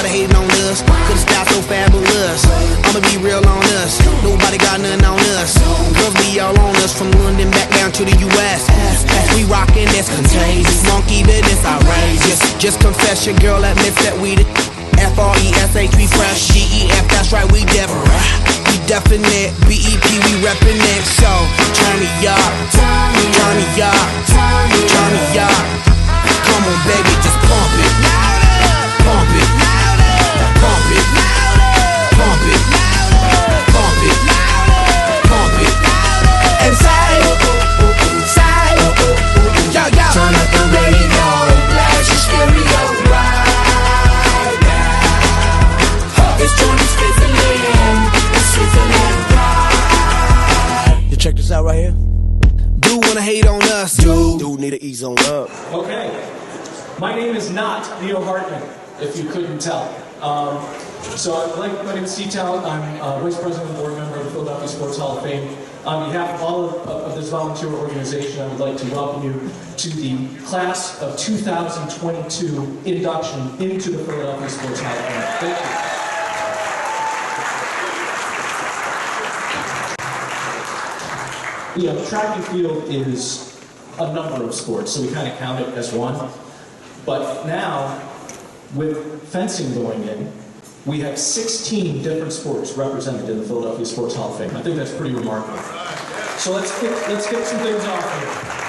Everybody hating on us, cause the style so fabulous. I'ma be real on us, nobody got nothing on us. Girls be all on us, from London back down to the US. We rockin', that's contagious. Monkey business, outrageous. Just confess your girl admits that we the F-R-E-S-H, we fresh. G-E-F, that's right, we different. We definite, B-E-P, we reppin' it. So, turn me up, turn me up, turn me up. Come on, baby, just pump it. Pump it, pump it, pump it, pump it, pump it. And say, yo, yo. Turn up the radio, blast your stereo right now. It's Johnny Sizzling right. You check this out right here. Dude wanna hate on us, dude need to ease on up. Okay, my name is not Leo Hartman, if you couldn't tell. My name is T-Town. I'm Vice President and Board Member of the Philadelphia Sports Hall of Fame. On behalf of all of this volunteer organization, I would like to welcome you to the Class of 2022 induction into the Philadelphia Sports Hall of Fame. Thank you. Yeah, track and field is a number of sports, so we kind of count it as one. But now, with fencing going in, we have 16 different sports represented in the Philadelphia Sports Hall of Fame. I think that's pretty remarkable. So let's get some things off here.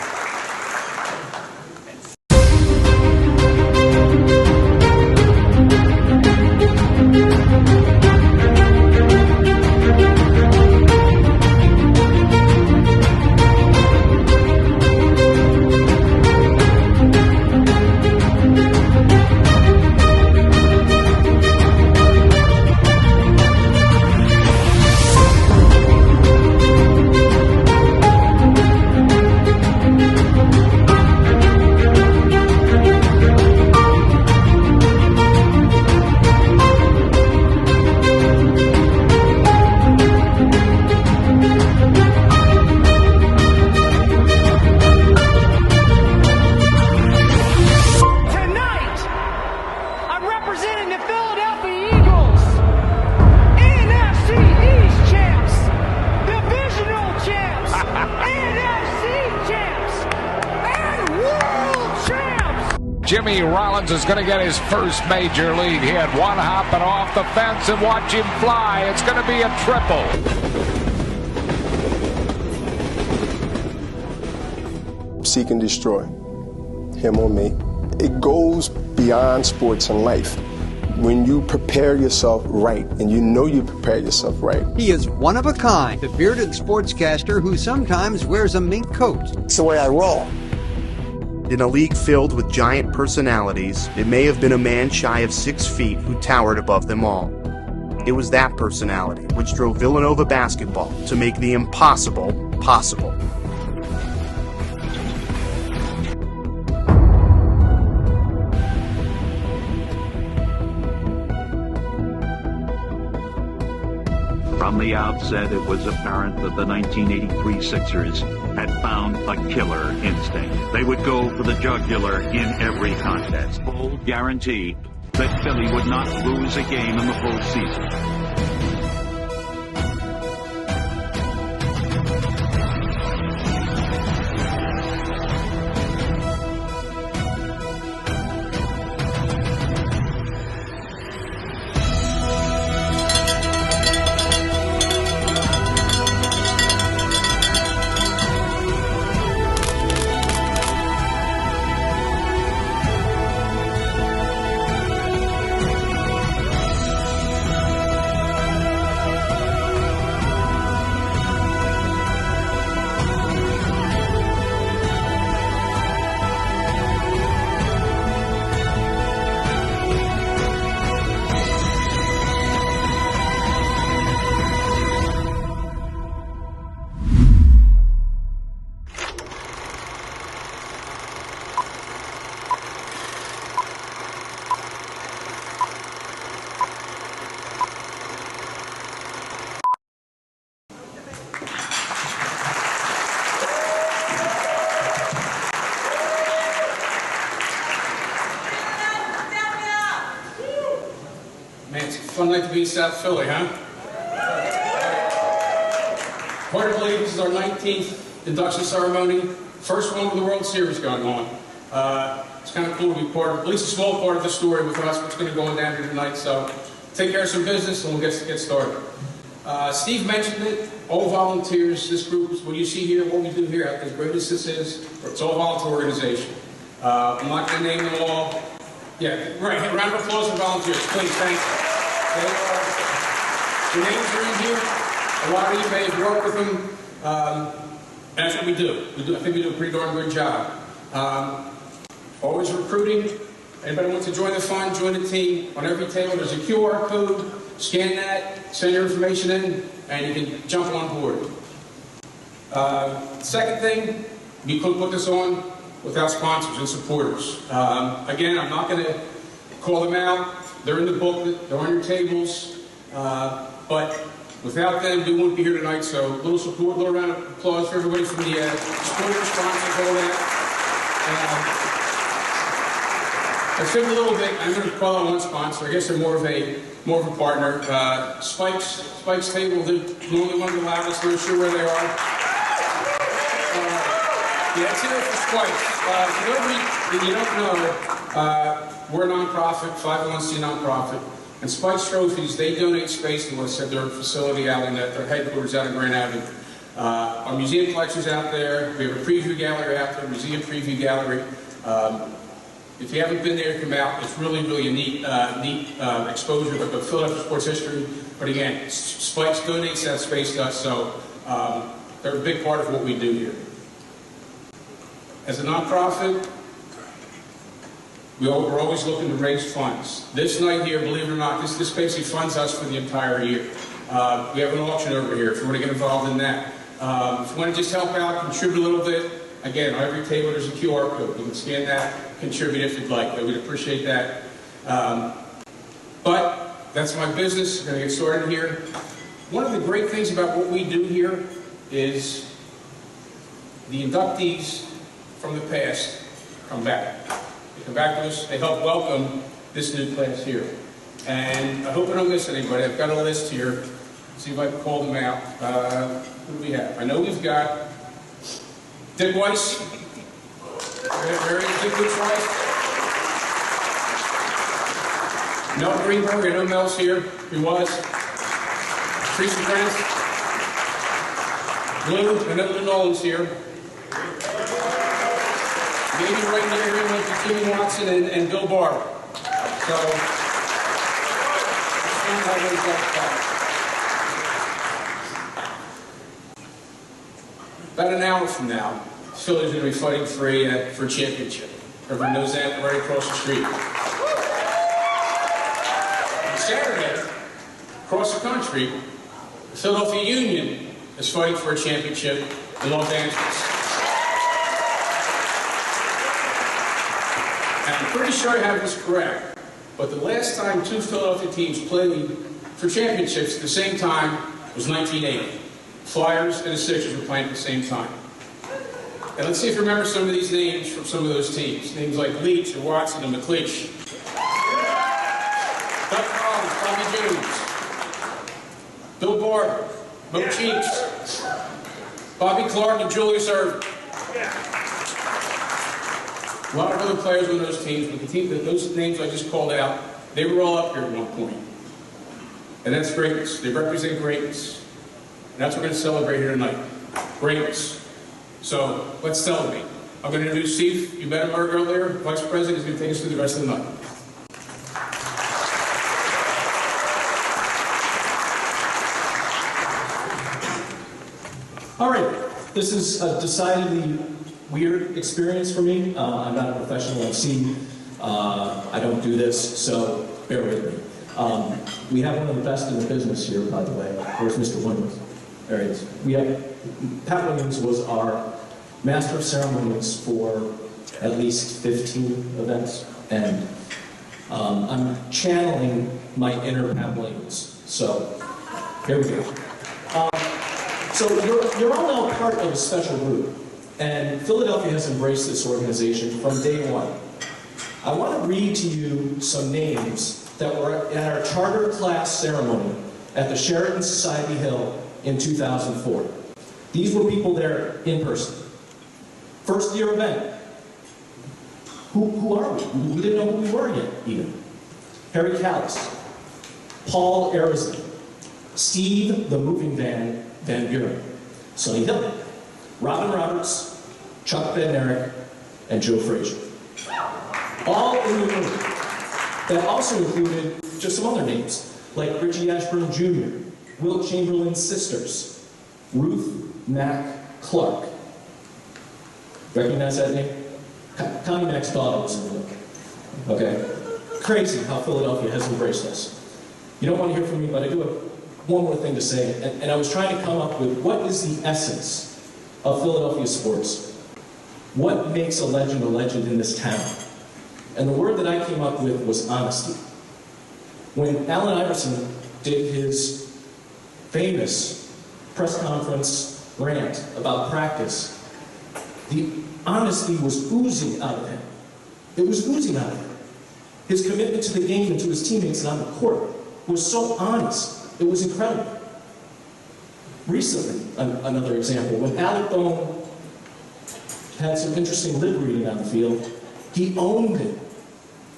Jimmy Rollins is going to get his first major league hit. One hopping off the fence and watch him fly. It's going to be a triple. Seek and destroy, him or me. It goes beyond sports and life. When you prepare yourself right, and you know you prepare yourself right. He is one of a kind, a bearded sportscaster who sometimes wears a mink coat. It's the way I roll. In a league filled with giant personalities, it may have been a man shy of 6 feet who towered above them all. It was that personality which drove Villanova basketball to make the impossible possible. From the outset, it was apparent that the 1983 Sixers had found a killer instinct. They would go for the jugular in every contest. Full guarantee that Philly would not lose a game in the postseason. Fun night to be in South Philly, huh? Hard to believe this is our 19th induction ceremony. First one with the World Series going on. It's kind of cool to be part of, at least a small part of the story with us, what's going to go on down here tonight. So take care of some business and we'll get started. Steve mentioned it, all volunteers. This group is what you see here, what we do here, as great as this is, it's all volunteer organization. I'm not going to name them all. Yeah, right, a round of applause for volunteers, please, thank you. The names are in here. A lot of you may have worked with them. That's what we do. I think we do a pretty darn good job. Always recruiting. Anybody wants to join the fund, join the team. On every table there's a QR code. Scan that, send your information in, and you can jump on board. Second thing, we couldn't put this on without sponsors and supporters. Again, I'm not going to call them out. They're in the booklet. They're on your tables. But without them, we wouldn't be here tonight. So a little support, a little round of applause for everybody from the supporters, sponsors, all that. I think a little bit. I'm going to call out one sponsor. I guess they're more of a partner. Spike's Table. They're normally one of the loudest. I'm not sure where they are. Yeah, it's here for Spike's. For those that you don't know, we're a nonprofit, 501c nonprofit. And Spike's Trophies, they donate space to us at their facility out in their headquarters out in Grand Avenue. Our museum collection's out there. We have a preview gallery out there, museum preview gallery. If you haven't been there, come out. It's really, really a neat exposure of Philadelphia sports history. But again, Spike's donates that space to us, so they're a big part of what we do here. As a nonprofit, we're always looking to raise funds. This night here, believe it or not, this basically funds us for the entire year. We have an auction over here if you want to get involved in that. If you want to just help out, contribute a little bit, again, on every table there's a QR code. You can scan that, contribute if you'd like. We'd appreciate that. But that's my business. We're going to get started here. One of the great things about what we do here is the inductees from the past come back. They come back to us. They help welcome this new class here. And I hope I don't miss anybody. I've got a list here. See if I can call them out. Who do we have? I know we've got Dick Weiss. Very Dick Weiss. Mel Greenberg. I know Mel's here. He was. Teresa Grant. Lou. I know Lou Nolan's here. Maybe right near him with Jimmy Watson and Bill Barber. So, about an hour from now, Philly's going to be fighting for a championship. Everyone knows that, right across the street. On Saturday, across the country, the Philadelphia Union is fighting for a championship in Los Angeles. And I'm pretty sure I have this correct, but the last time two Philadelphia teams played for championships at the same time was 1980. Flyers and the Sixers were playing at the same time. And let's see if you remember some of these names from some of those teams. Names like Leach and Watson and McLeish. Doug Collins, Bobby Jones, Bill Barber, Mo Cheeks, Bobby Clark, and Julius Erving. A lot of other players on those teams, but those names I just called out, they were all up here at one point. And that's greatness. They represent greatness. And that's what we're going to celebrate here tonight. Greatness. So, let's celebrate. I'm going to introduce Steve. You met him earlier. Vice President is going to take us through the rest of the night. All right. This is a decidedly weird experience for me. I'm not a professional MC. I don't do this, so bear with me. We have one of the best in the business here, by the way. Where's Mr. Williams? There he is. Pat Williams was our master of ceremonies for at least 15 events, and I'm channeling my inner Pat Williams. So here we go. So you're all now part of a special group, and Philadelphia has embraced this organization from day one. I want to read to you some names that were at our charter class ceremony at the Sheraton Society Hill in 2004. These were people there in person. First year event. Who are we? We didn't know who we were yet, even. Harry Callis, Paul Arizin, Steve the Moving Van Van Buren, Sonny Hill, Robin Roberts, Chuck Bednarik, and Joe Frazier. All in the room. That also included just some other names, like Richie Ashburn Jr., Wilt Chamberlain's sisters, Ruth Mack Clark. Recognize that name? Connie Mack's daughter was in the room. Okay? Crazy how Philadelphia has embraced us. You don't want to hear from me, but I do have one more thing to say. And I was trying to come up with what is the essence of Philadelphia sports? What makes a legend in this town? And the word that I came up with was honesty. When Allen Iverson did his famous press conference rant about practice, the honesty was oozing out of him. It was oozing out of him. His commitment to the game and to his teammates on the court was so honest. It was incredible. Recently, another example, when Alec Bone had some interesting lip reading on the field, he owned it.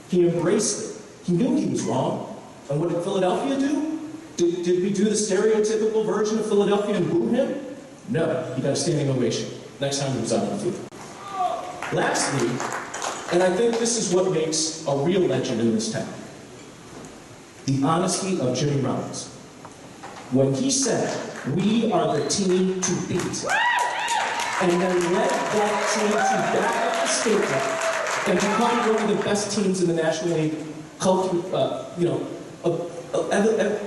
He embraced it. He knew he was wrong. And what did Philadelphia do? Did we do the stereotypical version of Philadelphia and boo him? No, he got a standing ovation next time he was on the field. Lastly, and I think this is what makes a real legend in this town, the honesty of Jimmy Rollins. When he said, "We are the team to beat," and then led that team to back up the statement and become one of the best teams in the National League,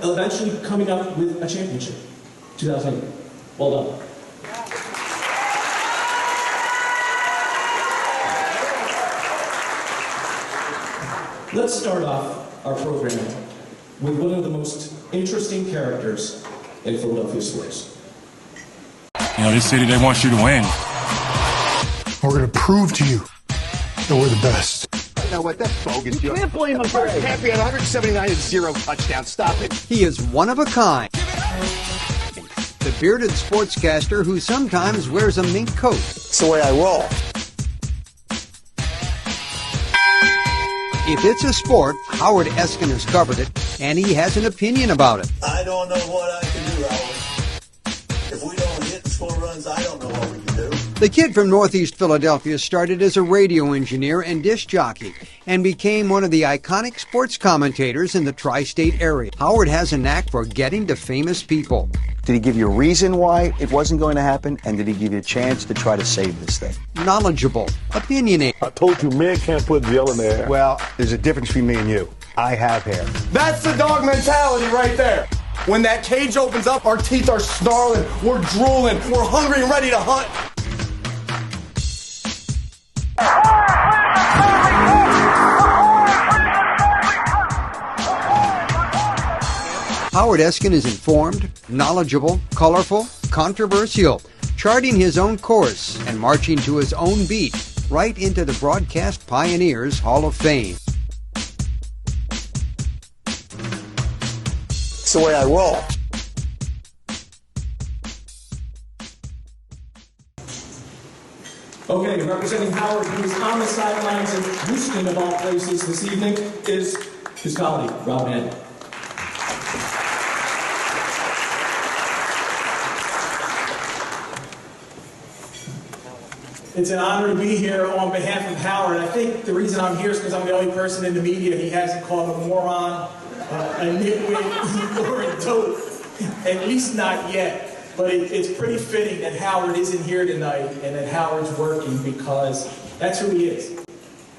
eventually coming up with a championship. 2008. Well done. Let's start off our program with one of the most interesting characters in Philadelphia sports. You know, this city, they want you to win. We're going to prove to you that we're the best. You know what? That's bogus. You can't blame him for it. Can't be at 179 and 0 touchdowns. Stop it. He is one of a kind. The bearded sportscaster who sometimes wears a mink coat. It's the way I roll. If it's a sport, Howard Eskin has covered it, and he has an opinion about it. I don't know what I can do, Howard. If we don't hit and score runs, I don't know what we can do. The kid from Northeast Philadelphia started as a radio engineer and disc jockey and became one of the iconic sports commentators in the tri-state area. Howard has a knack for getting to famous people. Did he give you a reason why it wasn't going to happen? And did he give you a chance to try to save this thing? Knowledgeable, opinionated. I told you, men can't put gel in their hair. Well, there's a difference between me and you. I have hair. That's the dog mentality right there. When that cage opens up, our teeth are snarling, we're drooling, we're hungry and ready to hunt. Howard Eskin is informed, knowledgeable, colorful, controversial, charting his own course and marching to his own beat right into the Broadcast Pioneers Hall of Fame. It's the way I roll. Okay, representing Howard, who is on the sidelines in Houston, of all places, this evening, is his colleague, Rob Mann. It's an honor to be here on behalf of Howard. I think the reason I'm here is because I'm the only person in the media he hasn't called a moron, a nitwit, or a dope. At least not yet. But it's pretty fitting that Howard isn't here tonight and that Howard's working, because that's who he is.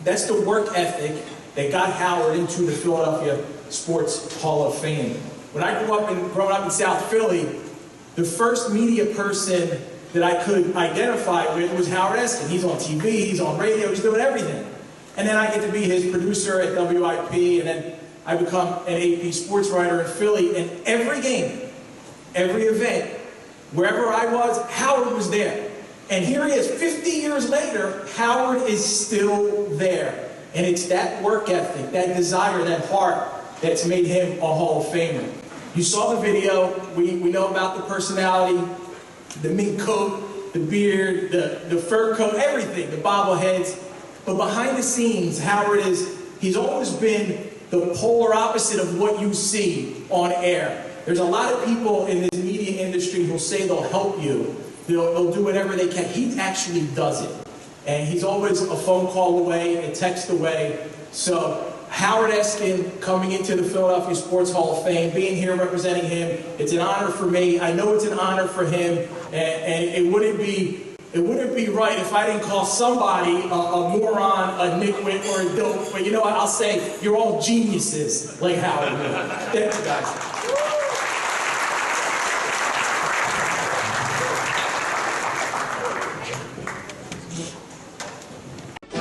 That's the work ethic that got Howard into the Philadelphia Sports Hall of Fame. When I growing up in South Philly, the first media person that I could identify with was Howard Eskin. He's on TV, he's on radio, he's doing everything. And then I get to be his producer at WIP, and then I become an AP sports writer in Philly. And every game, every event, wherever I was, Howard was there. And here he is, 50 years later, Howard is still there. And it's that work ethic, that desire, that heart that's made him a Hall of Famer. You saw the video. We know about the personality, the mink coat, the beard, the fur coat, everything, the bobbleheads. But behind the scenes, Howard he's always been the polar opposite of what you see on air. There's a lot of people in this media industry who'll say they'll help you. They'll do whatever they can. He actually does it. And he's always a phone call away, a text away. So Howard Eskin coming into the Philadelphia Sports Hall of Fame, being here representing him, it's an honor for me. I know it's an honor for him. And it wouldn't be right if I didn't call somebody a moron, a nitwit, or a dope. But you know what? I'll say you're all geniuses like Howard. Thank you, guys.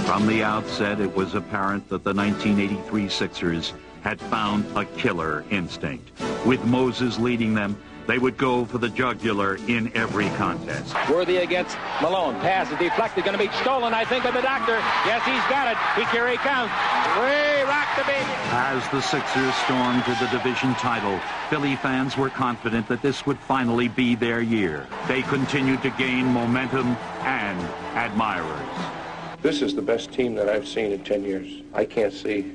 From the outset, it was apparent that the 1983 Sixers had found a killer instinct. With Moses leading them, they would go for the jugular in every contest. Worthy against Malone. Pass is deflected. Going to be stolen, I think, by the doctor. Yes, he's got it. Here he comes. Way rock the baby. As the Sixers stormed to the division title, Philly fans were confident that this would finally be their year. They continued to gain momentum and admirers. This is the best team that I've seen in 10 years. I can't see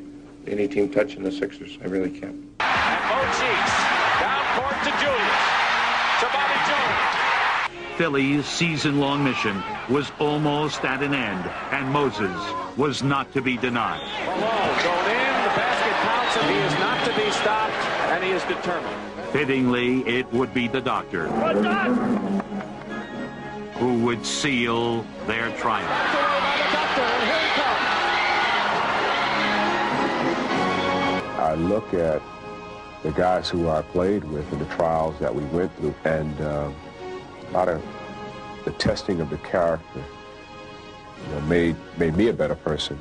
any team touching the Sixers. I really can't. And Mo Cheeks down court to Julius. To Bobby Jones. Philly's season-long mission was almost at an end, and Moses was not to be denied. Malone going in. The basket counts, and he is not to be stopped, and he is determined. Fittingly, it would be the doctor who would seal their triumph. I look at the guys who I played with and the trials that we went through, and a lot of the testing of the character made me a better person,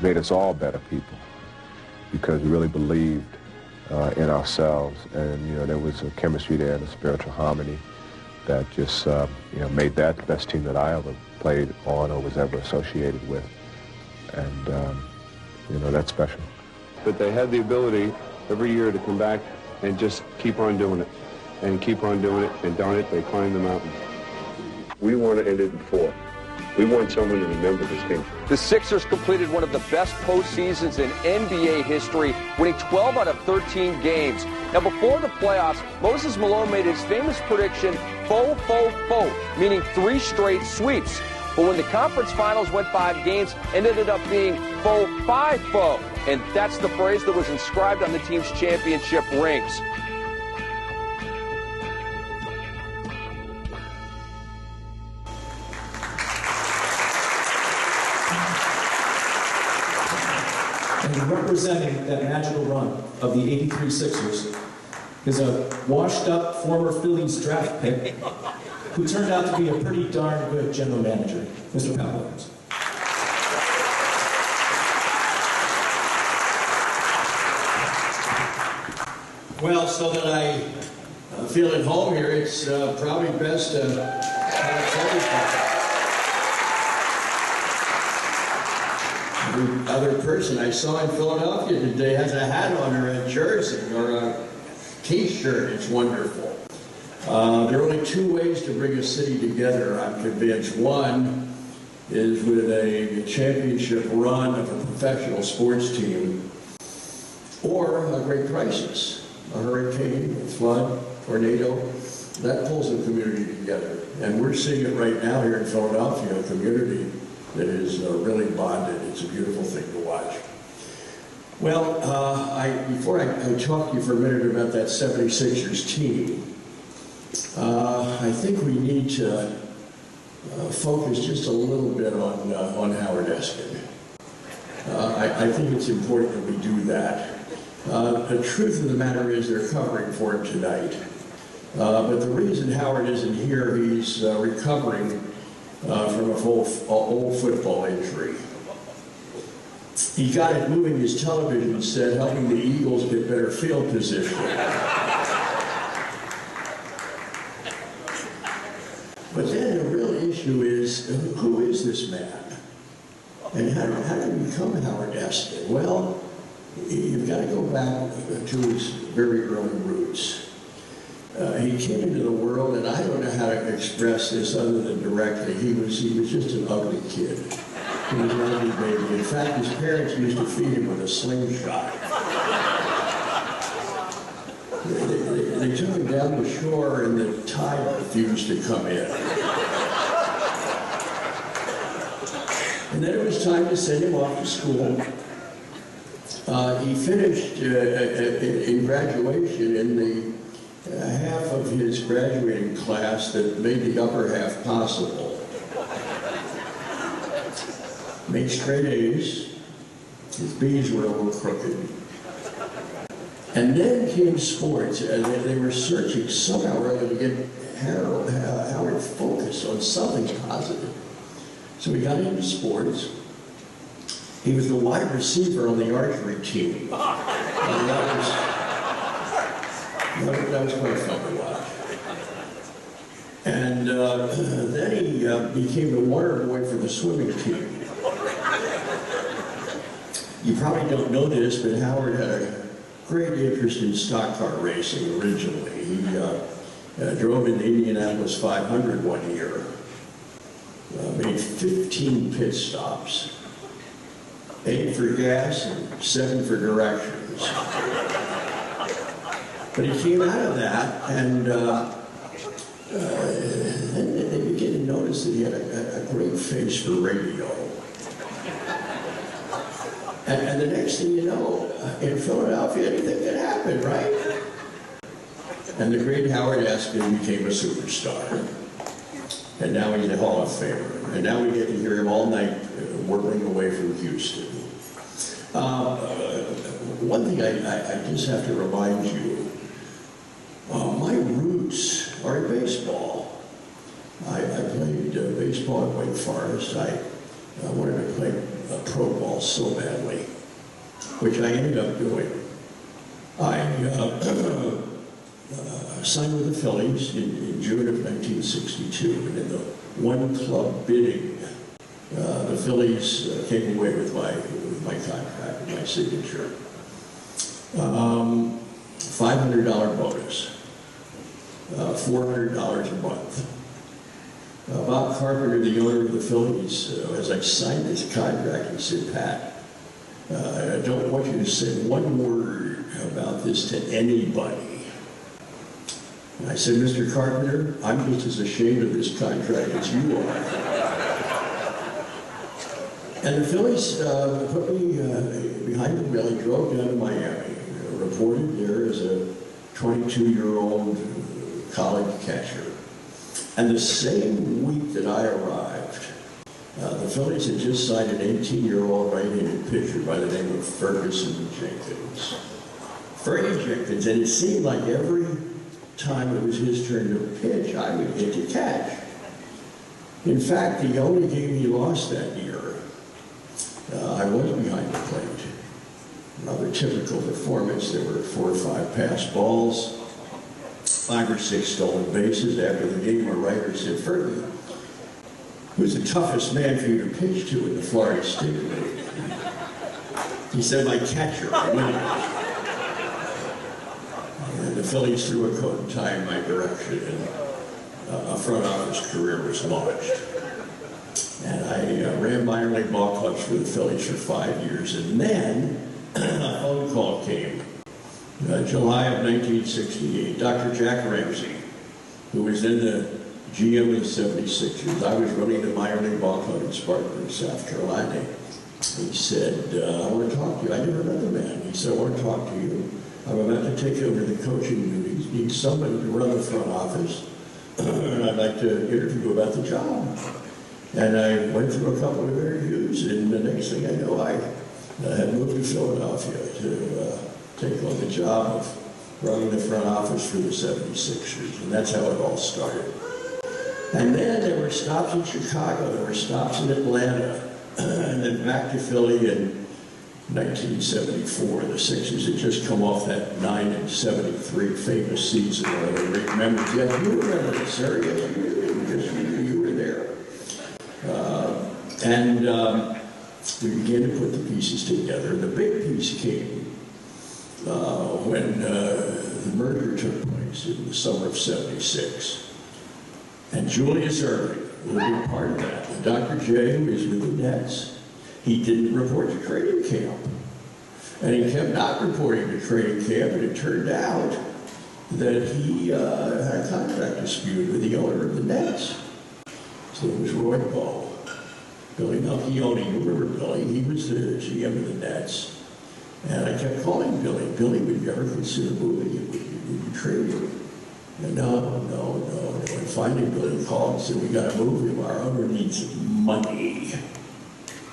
made us all better people, because we really believed in ourselves, and there was a chemistry there and a spiritual harmony that just made that the best team that I ever played on or was ever associated with, and that's special. But they had the ability every year to come back and just keep on doing it, and keep on doing it, and darn it, they climbed the mountain. We want to end it in 4. We want someone to remember this game. The Sixers completed one of the best postseasons in NBA history, winning 12 out of 13 games. Now, before the playoffs, Moses Malone made his famous prediction, faux, faux, faux, meaning 3 straight sweeps. But when the conference finals went 5 games, it ended up being faux, 5, faux. And that's the phrase that was inscribed on the team's championship rings. And representing that magical run of the 83 Sixers is a washed-up former Phillies draft pick who turned out to be a pretty darn good general manager, Mr. Pat Williams. Well, so that I feel at home here, it's probably best to every other person I saw in Philadelphia today has a hat on or a jersey or a T-shirt. It's wonderful. There are only 2 ways to bring a city together, I'm convinced. One is with a championship run of a professional sports team, or a great crisis. A hurricane, a flood, tornado, that pulls a community together. And we're seeing it right now here in Philadelphia, a community that is really bonded. It's a beautiful thing to watch. Well, before I talk to you for a minute about that 76ers team, I think we need to focus just a little bit on Howard Eskin. I think it's important that we do that. The truth of the matter is they're covering for him tonight. But the reason Howard isn't here, he's recovering from an old football injury. He got it moving his television set, helping the Eagles get better field position. But then the real issue is, who is this man? And how did he become Howard Eskin? Well, you've got to go back to his very early roots. He came into the world, and I don't know how to express this other than directly. He was just an ugly kid. He was an ugly baby. In fact, his parents used to feed him with a slingshot. They took him down the shore, and the tide refused to come in. And then it was time to send him off to school. He finished in graduation in the half of his graduating class that made the upper half possible. Made straight A's. His B's were a little crooked. And then came sports, and they were searching somehow or other to get Howard focused on something positive. So we got into sports. He was the wide receiver on the archery team. And that was quite fun to watch. And then he became the water boy for the swimming team. You probably don't know this, but Howard had a great interest in stock car racing originally. He drove in the Indianapolis 500 one year, made 15 pit stops, 8 for gas and 7 for directions. But he came out of that, and then they began to notice that he had a great face for radio. And the next thing you know, in Philadelphia, anything could happen, right? And the great Howard Eskin became a superstar. And now he's a Hall of Famer. And now we get to hear him all night whirling away from Houston. One thing I just have to remind you, my roots are in baseball. I played baseball at Wake Forest. I wanted to play pro ball so badly, which I ended up doing. I signed with the Phillies in June of 1962, and in the one club bidding, the Phillies came away with my contract, with my signature. $500 bonus, $400 a month. Bob Carpenter, the owner of the Phillies, as I signed this contract, he said, "Pat, I don't want you to say one word about this to anybody." And I said, "Mr. Carpenter, I'm just as ashamed of this contract as you are." And the Phillies put me behind the wheel and drove down to Miami, reported there as a 22-year-old college catcher. And the same week that I arrived, the Phillies had just signed an 18-year-old right-handed pitcher by the name of Ferguson Jenkins. Fergie Jenkins, and it seemed like every time it was his turn to pitch, I would hit to catch. In fact, the only game he lost that year, I was behind the plate. Another typical performance. There were 4 or 5 passed balls, 5 or 6 stolen bases. After the game, a writer said, "Fergie, who's the toughest man for you to pitch to in the Florida State League?" He said, "My catcher, Willie." And the Phillies threw a coat and tie in my direction, and a front office career was launched. And I ran minor league ball clubs for the Phillies for 5 years, and then a phone call came. July of 1968, Dr. Jack Ramsey, who was then the GM of the 76ers. I was running the minor league ball club in Spartanburg, South Carolina. He said, "I want to talk to you." I never met the man. He said, "I want to talk to you. I'm about to take over the coaching duties. Need somebody to run the front office. And I'd like to interview you about the job." And I went through a couple of interviews, and the next thing I know, I had moved to Philadelphia to take on the job of running the front office for the 76ers, and that's how it all started. And then there were stops in Chicago, there were stops in Atlanta, and then back to Philly in 1974. The Sixers had just come off that 9-73 famous season. Remember, Jeff, you remember this area, you were there. we began to put the pieces together. The big piece came when the merger took place in the summer of '76. And Julius Erving was a big part of that. And Dr. J, who was with the Nets, he didn't report to training camp. And he kept not reporting to training camp, and it turned out that he had a contract dispute with the owner of the Nets. So it was Roy Ball. Billy Melchione, you remember Billy? He was the GM of the Nets. And I kept calling Billy. Billy, would you ever consider moving him? Would you trade him? And no. And finally Billy called and said, we got to move him. Our owner needs money.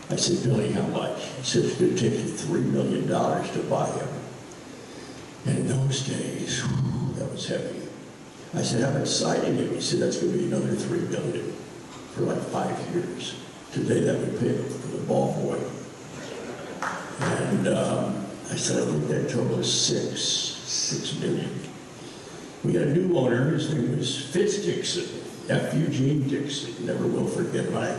I said, Billy, how much? He said, it's going to take you $3 million to buy him. And in those days, that was heavy. I said, how about signing him? He said, that's going to be another $3 million for like 5 years. Today that would pay for the ball boy. And I said, I think that total is $6 million. We had a new owner, his name was Fitz Dixon, F. Eugene Dixon. Never will forget him. I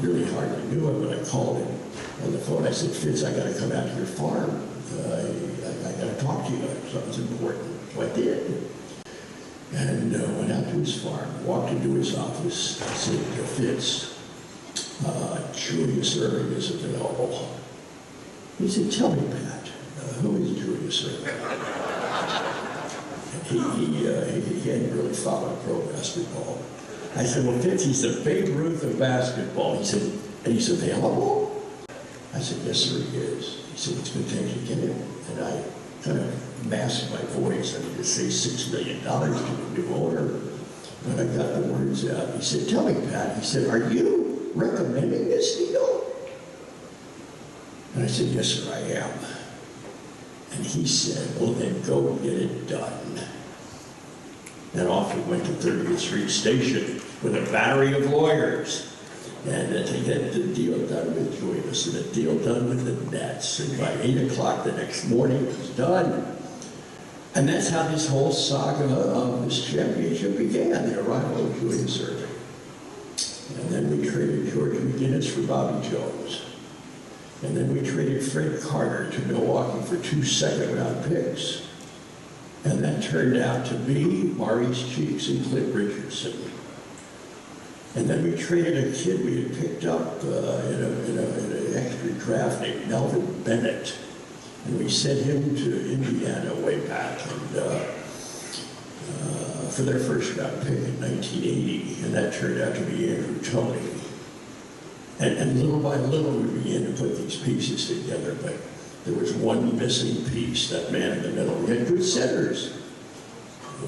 really hardly knew him, but I called him on the phone. I said, Fitz, I got to come out to your farm. I got to talk to you. Something's important. So I did. And went out to his farm, walked into his office. I said, Fitz, Julius Erving is available. He said, tell me, Pat, who is Julius Erving? He hadn't really followed pro basketball. I said, well, Fitz, he's the Babe Ruth of basketball. He said, and he's available? I said, yes, sir, he is. He said, what's going to take to get him? And I kind of masked my voice. I mean, to say $6 million to a new owner. But I got the words out. He said, tell me, Pat, he said, are you recommending this deal? And I said, yes, sir, I am. And he said, well, then go get it done. And off we went to 30th Street Station with a battery of lawyers. And to get the deal done with Julius and the deal done with the Nets. And by 8 o'clock the next morning, it was done. And that's how this whole saga of this championship began, the arrival of Julius Erving. And then we traded George McGinnis for Bobby Jones. And then we traded Fred Carter to Milwaukee for 2 second-round picks. And that turned out to be Maurice Cheeks and Clint Richardson. And then we traded a kid we had picked up in an extra draft named Melvin Bennett. And we sent him to Indiana way back for their first-round pick in 1980. And that turned out to be Andrew Toney. And little by little, we began to put these pieces together, but there was one missing piece, that man in the middle. We had good centers.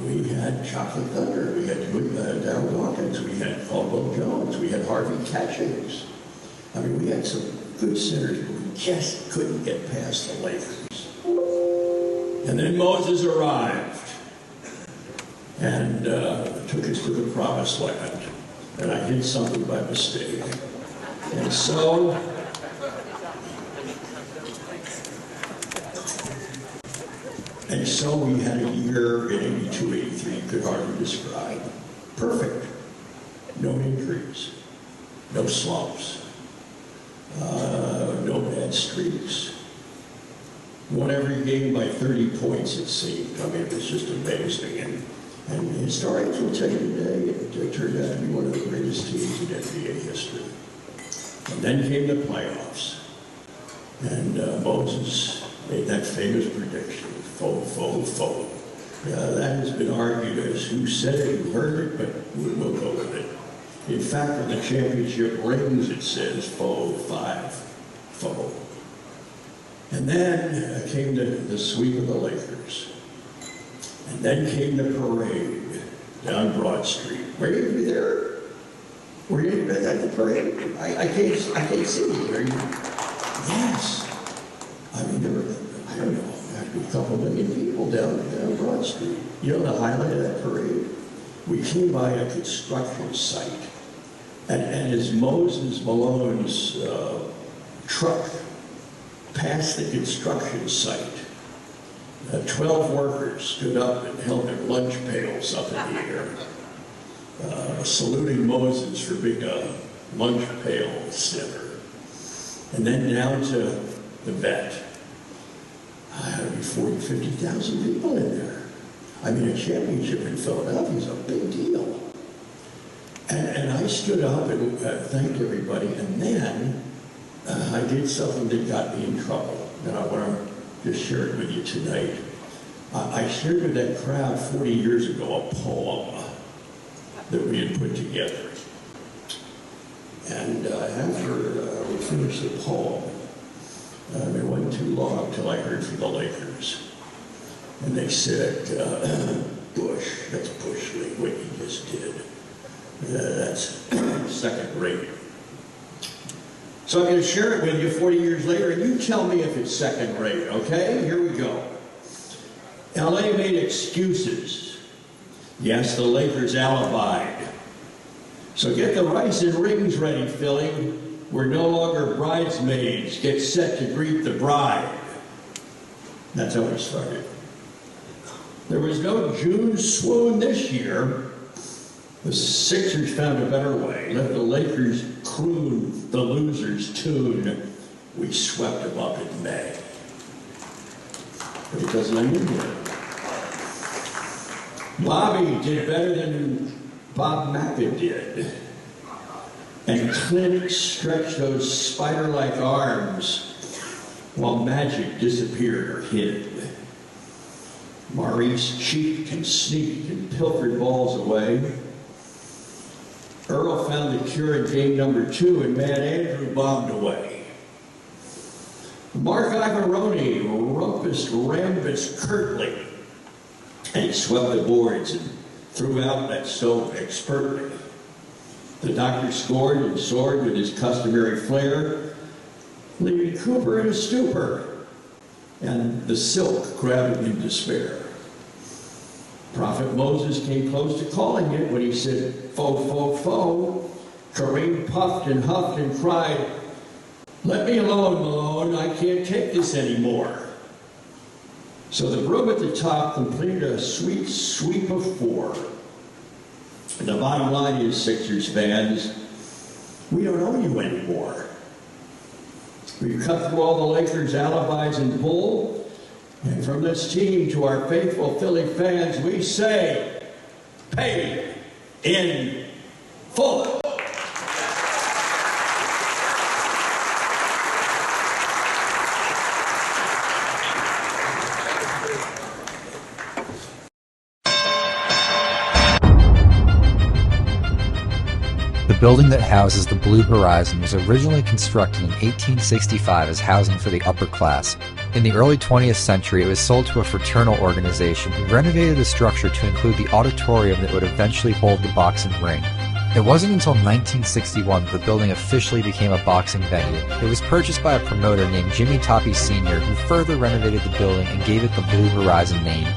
We had Chocolate Thunder. We had Darryl Dawkins. We had Caldwell Jones. We had Harvey Catchings. I mean, we had some good centers, but we just couldn't get past the Lakers. And then Moses arrived and took us to the promised land. And I did something by mistake. And so, we had a year in 82, 83 you could hardly describe. Perfect. No injuries. No slumps. No bad streaks. Won every game by 30 points, it seemed. I mean, it was just amazing. And historians will tell you today, it turned out to be one of the greatest teams in NBA history. And then came the playoffs. And Moses made that famous prediction, faux. That has been argued as who said it, who heard it, but we'll go with it. In fact, on the championship rings, it says faux. And then came the sweep of the Lakers. And then came the parade down Broad Street. Were you there? Were you at the parade? I can't see you. Are you? Yes. I mean, there were, I don't know, a couple million people down Broad Street. You know the highlight of that parade? We came by a construction site. And as Moses Malone's truck passed the construction site, 12 workers stood up and held their lunch pails up in the air, saluting Moses for being a lunch pail center. and then down to the vet. There'd be 40, 50,000 people in there. I mean, a championship in Philadelphia is a big deal. And I stood up and thanked everybody, and then I did something that got me in trouble, and I want to just share it with you tonight. I shared with that crowd 40 years ago a poem that we had put together. And after we finished the poem, it wasn't too long until I heard from the Lakers. And they said, Bush, that's Bush League, what you just did. That's second rate. So I'm going to share it with you 40 years later, and you tell me if it's second rate, okay? Here we go. LA made excuses. Yes, the Lakers alibied. So get the rice and rings ready, Philly. We're no longer bridesmaids. Get set to greet the bride. That's how it started. There was no June swoon this year. The Sixers found a better way. Let the Lakers croon the losers' tune. We swept them up in May. But it doesn't end here. Bobby did better than Bob Mackin did. And Clint stretched those spider-like arms while Magic disappeared or hid. Maurice cheeked and sneaked and pilfered balls away. Earl found the cure in game number 2, and Mad Andrew bombed away. Mark Iavaroni rumpus rambus curtly, and he swept the boards and threw out that stove expertly. The doctor scored and soared with his customary flair, leaving Cooper in a stupor, and the silk grabbed him in despair. Prophet Moses came close to calling it when he said, "Fo, fo, fo." Kareem puffed and huffed and cried, "Let me alone, Malone, I can't take this anymore." So the broom at the top completed a sweet sweep of 4. And the bottom line is, Sixers fans, we don't owe you anymore. We've cut through all the Lakers' alibis and bull, and from this team to our faithful Philly fans, we say, paid in full. The building that houses the Blue Horizon was originally constructed in 1865 as housing for the upper class. In the early 20th century, it was sold to a fraternal organization who renovated the structure to include the auditorium that would eventually hold the boxing ring. It wasn't until 1961 that the building officially became a boxing venue. It was purchased by a promoter named Jimmy Toppy Sr., who further renovated the building and gave it the Blue Horizon name.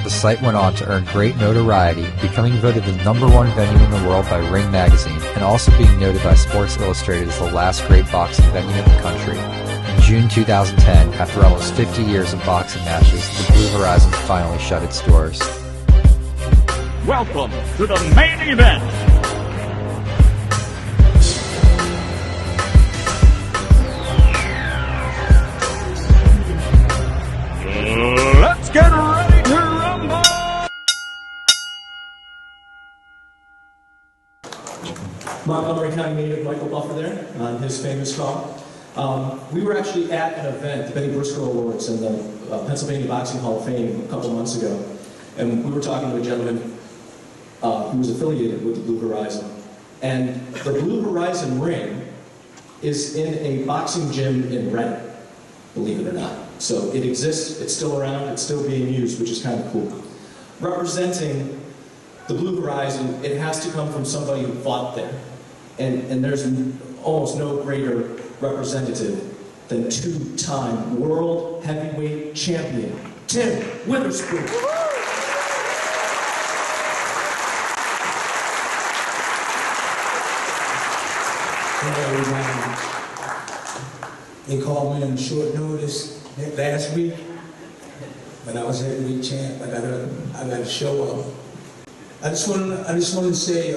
The site went on to earn great notoriety, becoming voted the #1 venue in the world by Ring Magazine, and also being noted by Sports Illustrated as the last great boxing venue in the country. In June 2010, after almost 50 years of boxing matches, the Blue Horizon finally shut its doors. Welcome to the main event. Let's get ready to rumble! Montgomery County native Michael Buffer there on his famous car. We were actually at an event, the Benny Briscoe Awards in the Pennsylvania Boxing Hall of Fame a couple months ago, and we were talking to a gentleman who was affiliated with the Blue Horizon. And the Blue Horizon ring is in a boxing gym in Reading, believe it or not. So it exists, it's still around, it's still being used, which is kind of cool. Representing the Blue Horizon, it has to come from somebody who fought there. And there's almost no greater representative than two-time world heavyweight champion, Tim Witherspoon. They called me on short notice last week, but I was heavyweight champ. I gotta show up. I just want to say,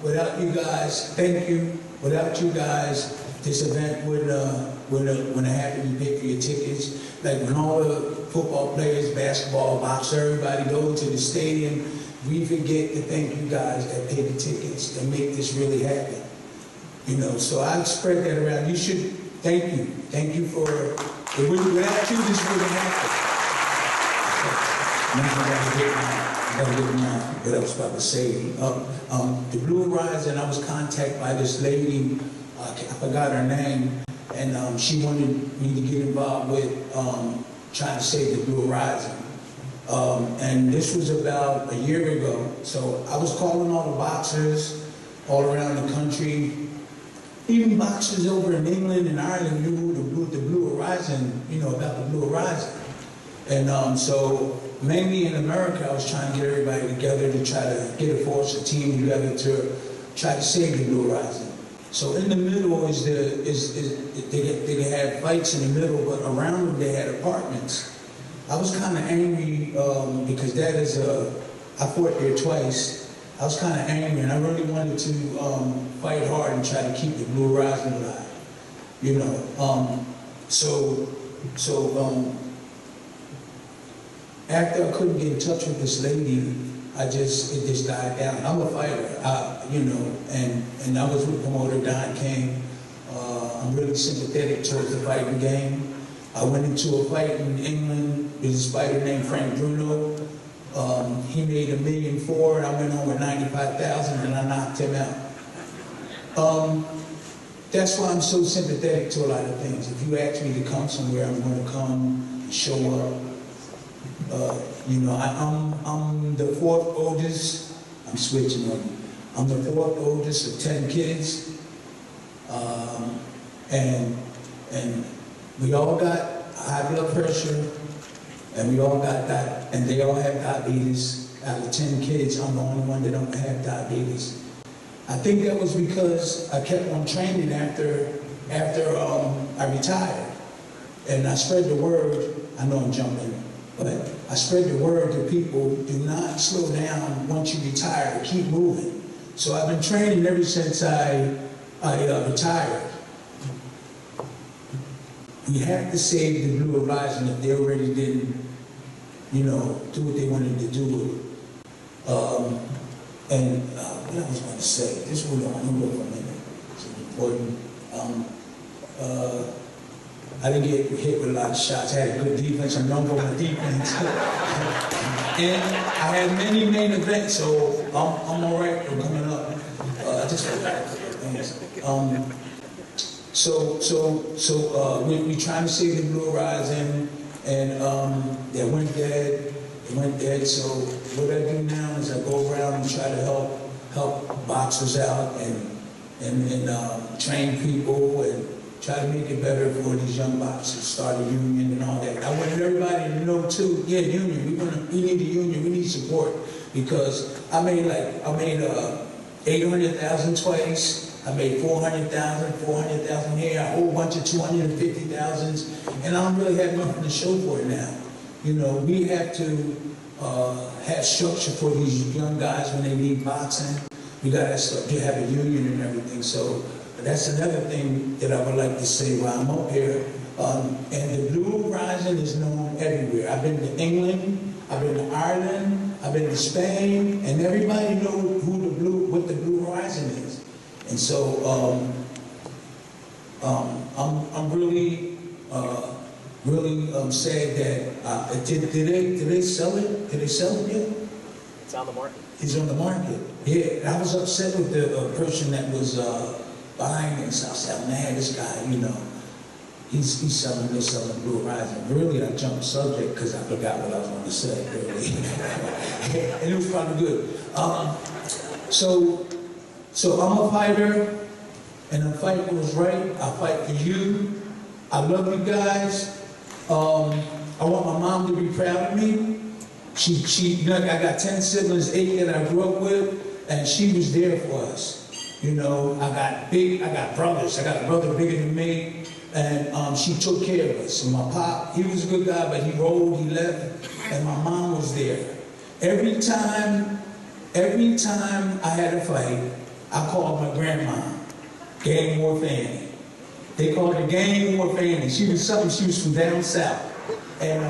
without you guys, thank you. Without you guys, this event when it happened, you pay for your tickets. Like when all the football players, basketball, box, everybody goes to the stadium, we forget to thank you guys that pay the tickets that make this really happen. You know, so I spread that around. You should thank you. Thank you for, without you, this wouldn't happen. What I was about to say. The Blue Horizon, I was contacted by this lady, I forgot her name, and she wanted me to get involved with trying to save the Blue Horizon. And this was about a year ago. So I was calling all the boxers all around the country. Even boxers over in England and Ireland knew the Blue Horizon, you know, about the Blue Horizon. And so mainly in America, I was trying to get everybody together to try to get a team together to try to save the Blue Horizon. So in the middle they had fights in the middle, but around them they had apartments. I was kind of angry because that is I fought there twice. I was kind of angry, and I really wanted to fight hard and try to keep the Blue Horizon alive. You know, after I couldn't get in touch with this lady, it just died down. I'm a fighter, you know, and I was with promoter Don King. I'm really sympathetic towards the fighting game. I went into a fight in England with a fighter named Frank Bruno. He made $1.4 million. I went home with $95,000 and I knocked him out. That's why I'm so sympathetic to a lot of things. If you ask me to come somewhere, I'm going to come and show up. You know, I'm the fourth oldest. I'm switching on you. I'm the fourth oldest of 10 kids. And we all got high blood pressure, and we all got that, and they all have diabetes. Out of 10 kids, I'm the only one that don't have diabetes. I think that was because I kept on training after I retired. And I spread the word. I know I'm jumping, but I spread the word to people, do not slow down once you retire, keep moving. So I've been training ever since I retired. We have to save the Blue Horizon if they already didn't, you know, do what they wanted to do. What I was going to say, this was on for a minute. It's important. I didn't get hit with a lot of shots. I had a good defense. I'm known for my defense. And I had many main events, so I'm all right for coming up. I just forgot a couple of things. So we trying to save the Blue Horizon, and they went dead. It went dead. So what I do now is I go around and try to help boxers out and train people and try to make it better for these young boxers. Start a union and all that. I want everybody to know too. Yeah, union. We need a union. We need support because I made 800,000 twice. I made 400,000 here, a whole bunch of 250,000s, and I don't really have nothing to show for it now. You know, we have to have structure for these young guys when they leave boxing. We got to have a union and everything. So that's another thing that I would like to say while I'm up here. And the Blue Horizon is known everywhere. I've been to England, I've been to Ireland, I've been to Spain, and everybody knows what the Blue Horizon is. And so I'm really sad that did they sell it? Did they sell it yet? It's on the market. It's on the market. Yeah, I was upset with the person that was buying it. So I said, man, this guy, you know, he's selling Blue Horizon. Really, I jumped subject because I forgot what I was going to say. Really, and it was probably good. So I'm a fighter, and the fight was right. I fight for you. I love you guys. I want my mom to be proud of me. She, you know, I got 10 siblings, 8 that I grew up with, and she was there for us. You know, I got brothers. I got a brother bigger than me, and she took care of us. And my pop, he was a good guy, but he rolled, he left, and my mom was there. Every time I had a fight, I called my grandma, Game War Fanny. They called her Gang War Fanny. She was from down south. And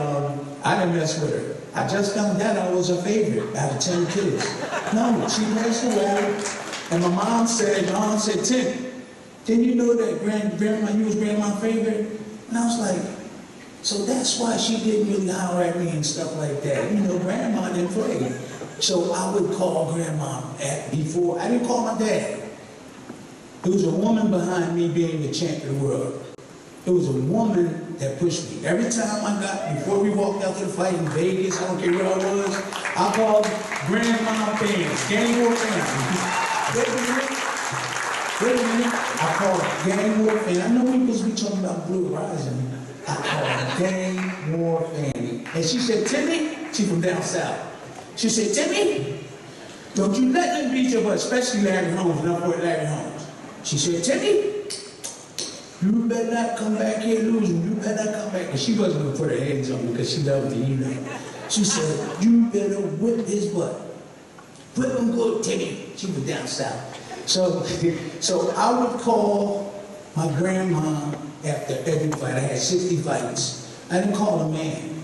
I didn't mess with her. I just found out I was her favorite out of 10 kids. No, she passed away. And my mom said, Tim, didn't you know that grandma, you was grandma's favorite? And I was like, so that's why she didn't really holler at me and stuff like that. You know, grandma didn't play. So I would call grandma before, I didn't call my dad. There was a woman behind me being the champion of the world. It was a woman that pushed me. Every time before we walked out to the fight in Vegas, I don't care where I was, I called grandma fans, Gang War fans. Wait a minute. I called Gang War fans. I know we supposed to be talking about Blue Horizon. I called Gang War Fanny. And she said, Timmy, she from down south. She said, Timmy, don't you let them beat your butt, especially Larry Holmes, and I put Larry Holmes. She said, Timmy, you better not come back here losing. You better not come back. And she wasn't going to put her hands on me because she loved me, you know. She said, you better whip his butt. Whip him good, Timmy. She was down south. So I would call my grandma after every fight. I had 60 fights. I didn't call a man.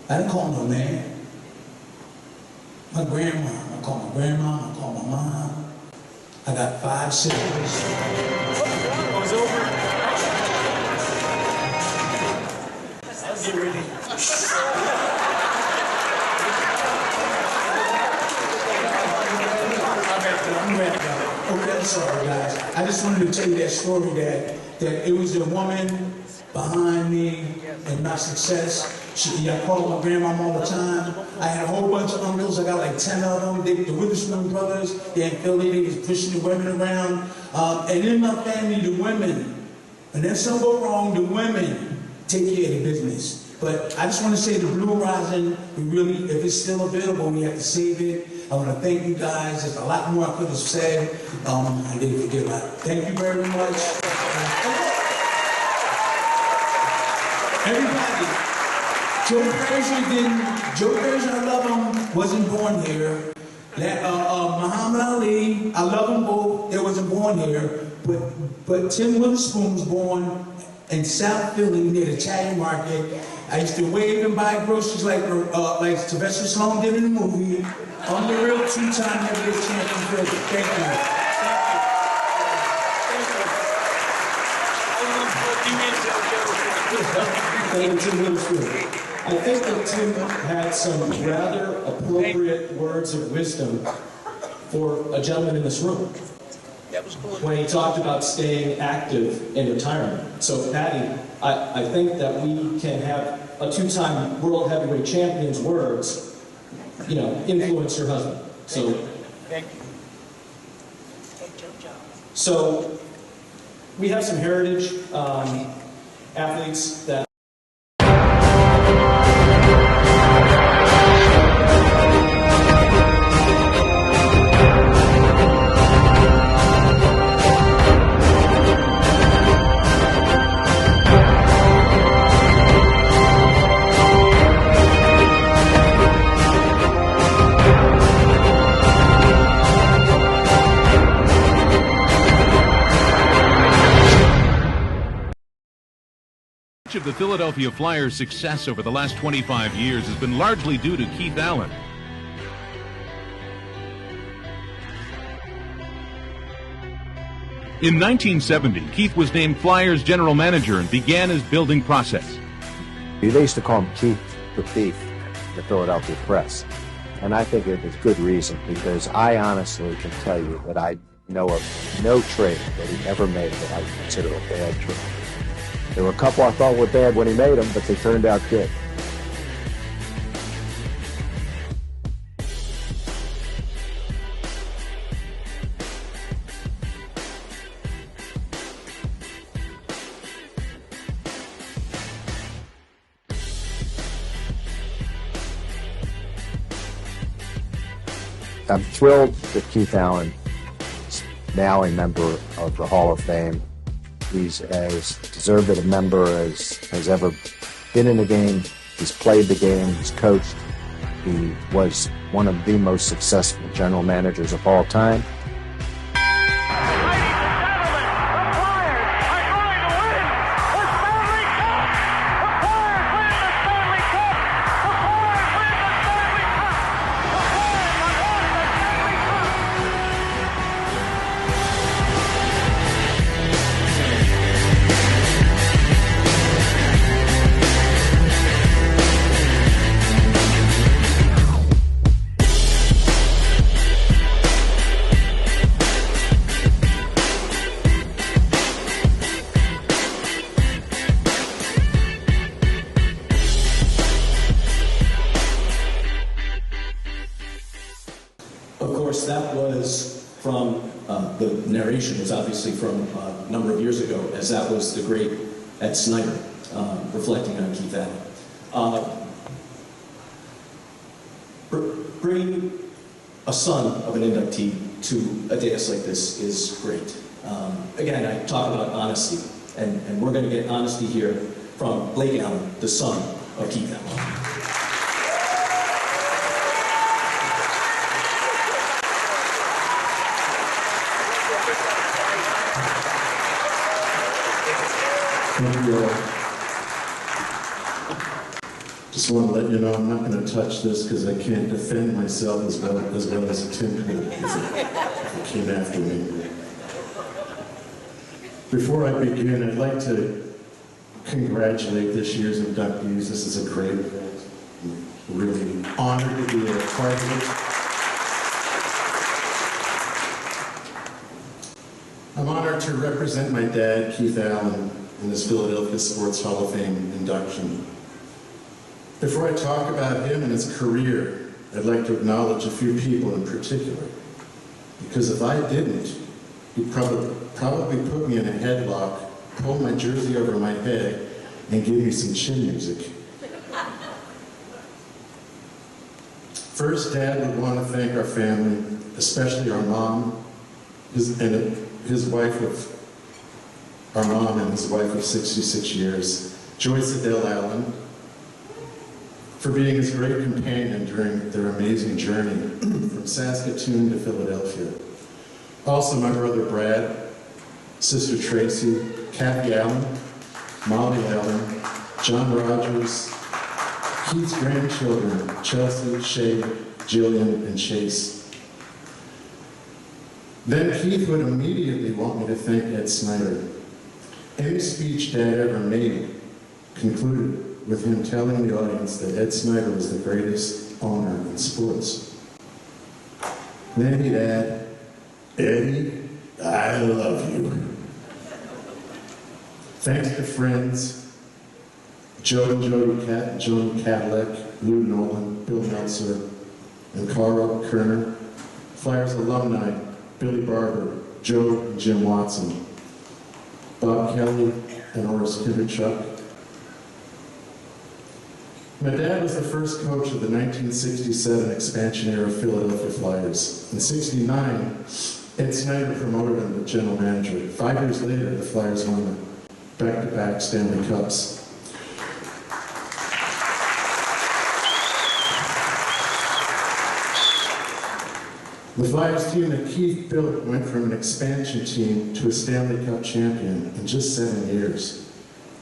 I didn't call no man. My grandma. I call my grandma. I call my mom. I got 5 sisters. It's over. Get ready. Okay, I'm sorry, guys. I just wanted to tell you that story that it was a woman behind me and my success. I called my grandma all the time. I had a whole bunch of uncles. I got like 10 of them. The Witherspoon brothers, they in Philly, they was pushing the women around. And in my family, the women, and if something go wrong, the women take care of the business. But I just want to say the Blue Horizon, if it's still available, we have to save it. I want to thank you guys. There's a lot more I could have said. I didn't forget about it. Thank you very much. Everybody, Joe Frazier, I love him, wasn't born here. Muhammad Ali, I love them both, they wasn't born here. But Tim Witherspoon was born in South Philly near the Italian Market. I used to wave and buy groceries like Sylvester Stallone did in the movie. I'm the real 2-time heavyweight champion. Thank you. Thank you, Tim Witherspoon. I think that Tim had some rather appropriate words of wisdom for a gentleman in this room when he talked about staying active in retirement. So, Patty, I think that we can have a 2-time world heavyweight champion's words, influence your husband. So, Thank you. So, we have some heritage athletes that Much of the Philadelphia Flyers' success over the last 25 years has been largely due to Keith Allen. In 1970, Keith was named Flyers general manager and began his building process. They used to call him Keith the Thief, the Philadelphia press. And I think it was good reason, because I honestly can tell you that I know of no trade that he ever made that I consider a bad trade. There were a couple I thought were bad when he made them, but they turned out good. I'm thrilled that Keith Allen is now a member of the Hall of Fame. He's as deserved a member as has ever been in the game. He's played the game. He's coached. He was one of the most successful general managers of all time. Ladies and gentlemen, the Flyers are going to narration was obviously from a number of years ago, as that was the great Ed Snider, reflecting on Keith Allen. Bringing a son of an inductee to a dais like this is great. Again, I talk about honesty, and we're going to get honesty here from Blake Allen, the son of Keith Allen. Just want to let you know I'm not going to touch this because I can't defend myself as well as Tim could if it came after me. Before I begin, I'd like to congratulate this year's inductees. This is a great event. I'm really honored to be a part of it. I'm honored to represent my dad, Keith Allen, in this Philadelphia Sports Hall of Fame induction. Before I talk about him and his career, I'd like to acknowledge a few people in particular. Because if I didn't, he'd probably put me in a headlock, pull my jersey over my head, and give me some chin music. First, Dad would want to thank our family, especially our mom, his wife of 66 years, Joyce Adele Allen, for being his great companion during their amazing journey from Saskatoon to Philadelphia. Also my brother Brad, sister Tracy, Kathy Allen, Molly Allen, John Rogers, Keith's grandchildren, Chelsea, Shay, Jillian, and Chase. Then Keith would immediately want me to thank Ed Snider. Any speech Dad ever made concluded with him telling the audience that Ed Snider was the greatest owner in sports. Then he'd add, "Eddie, I love you." Thanks to friends, Jody Cadillac, Lou Nolan, Bill Meltzer, and Carl Kerner, Flyers alumni, Billy Barber, Joe and Jim Watson, Bob Kelly, and Horace Kinderchuk. My dad was the first coach of the 1967 expansion era Philadelphia Flyers. In '69, Ed Snider promoted him to general manager. 5 years later, the Flyers won the back-to-back Stanley Cups. The Flyers team that Keith built went from an expansion team to a Stanley Cup champion in just 7 years.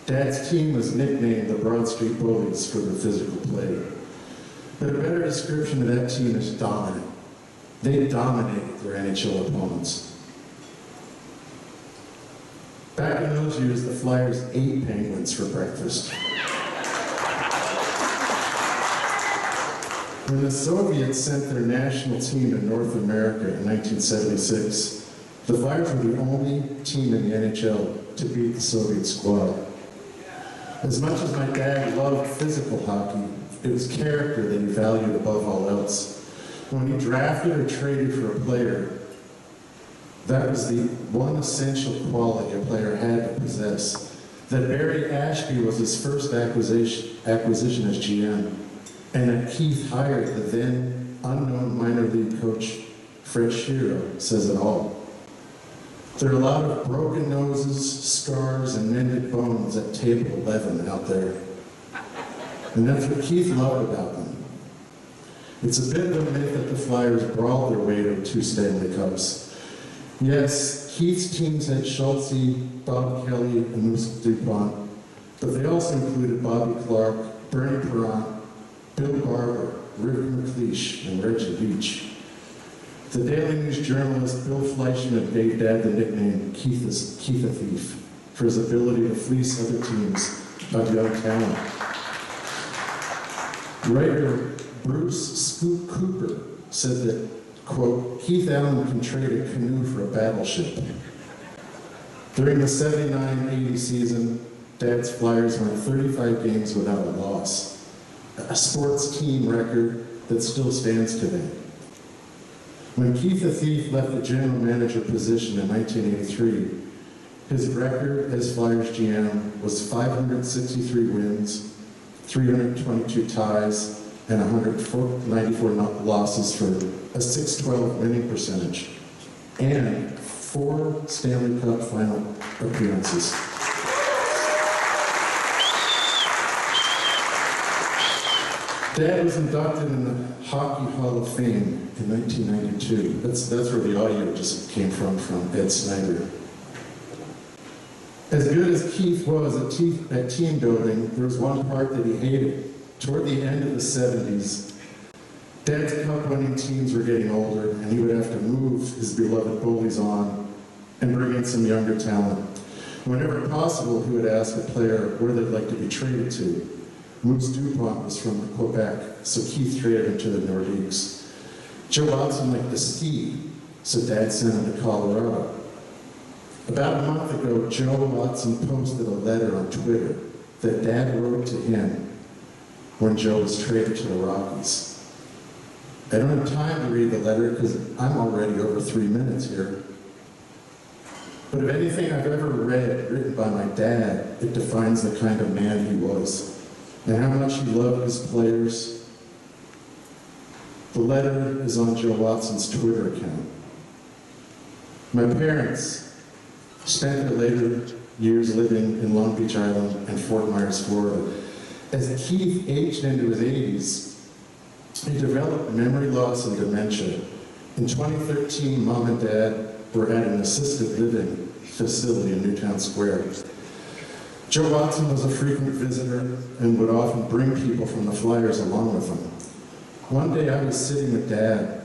Dad's team was nicknamed the Broad Street Bullies for their physical play. But a better description of that team is dominant. They dominated their NHL opponents. Back in those years, the Flyers ate penguins for breakfast. When the Soviets sent their national team to North America in 1976, the Flyers were the only team in the NHL to beat the Soviet squad. As much as my dad loved physical hockey, it was character that he valued above all else. When he drafted or traded for a player, that was the one essential quality a player had to possess. That Barry Ashby was his first acquisition as GM, and that Keith hired the then unknown minor league coach Fred Shero says it all. There are a lot of broken noses, scars, and mended bones at table 11 out there. And that's what Keith loved about them. It's a bit of a myth that the Flyers brawled their way to 2 Stanley Cups. Yes, Keith's teams had Schultze, Bob Kelly, and Moose DuPont, but they also included Bobby Clark, Bernie Perrant, Bill Barber, Rick McLeish, and Reggie Beach. The Daily News journalist Bill Fleischman gave Dad the nickname Keith a Thief for his ability to fleece other teams of young talent. Writer Bruce Scoop Cooper said that, quote, Keith Allen can trade a canoe for a battleship. During the 79-80 season, Dad's Flyers won 35 games without a loss, a sports team record that still stands today. When Keith the Thief left the general manager position in 1983, his record as Flyers GM was 563 wins, 322 ties, and 194 losses for a .612 winning percentage, and 4 Stanley Cup final appearances. Dad was inducted in the Hockey Hall of Fame in 1992. That's where the audio just came from Ed Snyder. As good as Keith was at team building, there was one part that he hated. Toward the end of the 70s, Dad's cup-winning teams were getting older, and he would have to move his beloved goalies on and bring in some younger talent. Whenever possible, he would ask a player where they'd like to be traded to. Moose Dupont was from Quebec, so Keith traded him to the Nordiques. Joe Watson liked to ski, so Dad sent him to Colorado. About a month ago, Joe Watson posted a letter on Twitter that Dad wrote to him when Joe was traded to the Rockies. I don't have time to read the letter because I'm already over 3 minutes here. But if anything I've ever read written by my dad, it defines the kind of man he was and how much he loved his players. The letter is on Joe Watson's Twitter account. My parents spent their later years living in Long Beach Island and Fort Myers, Florida. As Keith aged into his 80s, he developed memory loss and dementia. In 2013, Mom and Dad were at an assisted living facility in Newtown Square. Joe Watson was a frequent visitor and would often bring people from the Flyers along with him. One day I was sitting with Dad,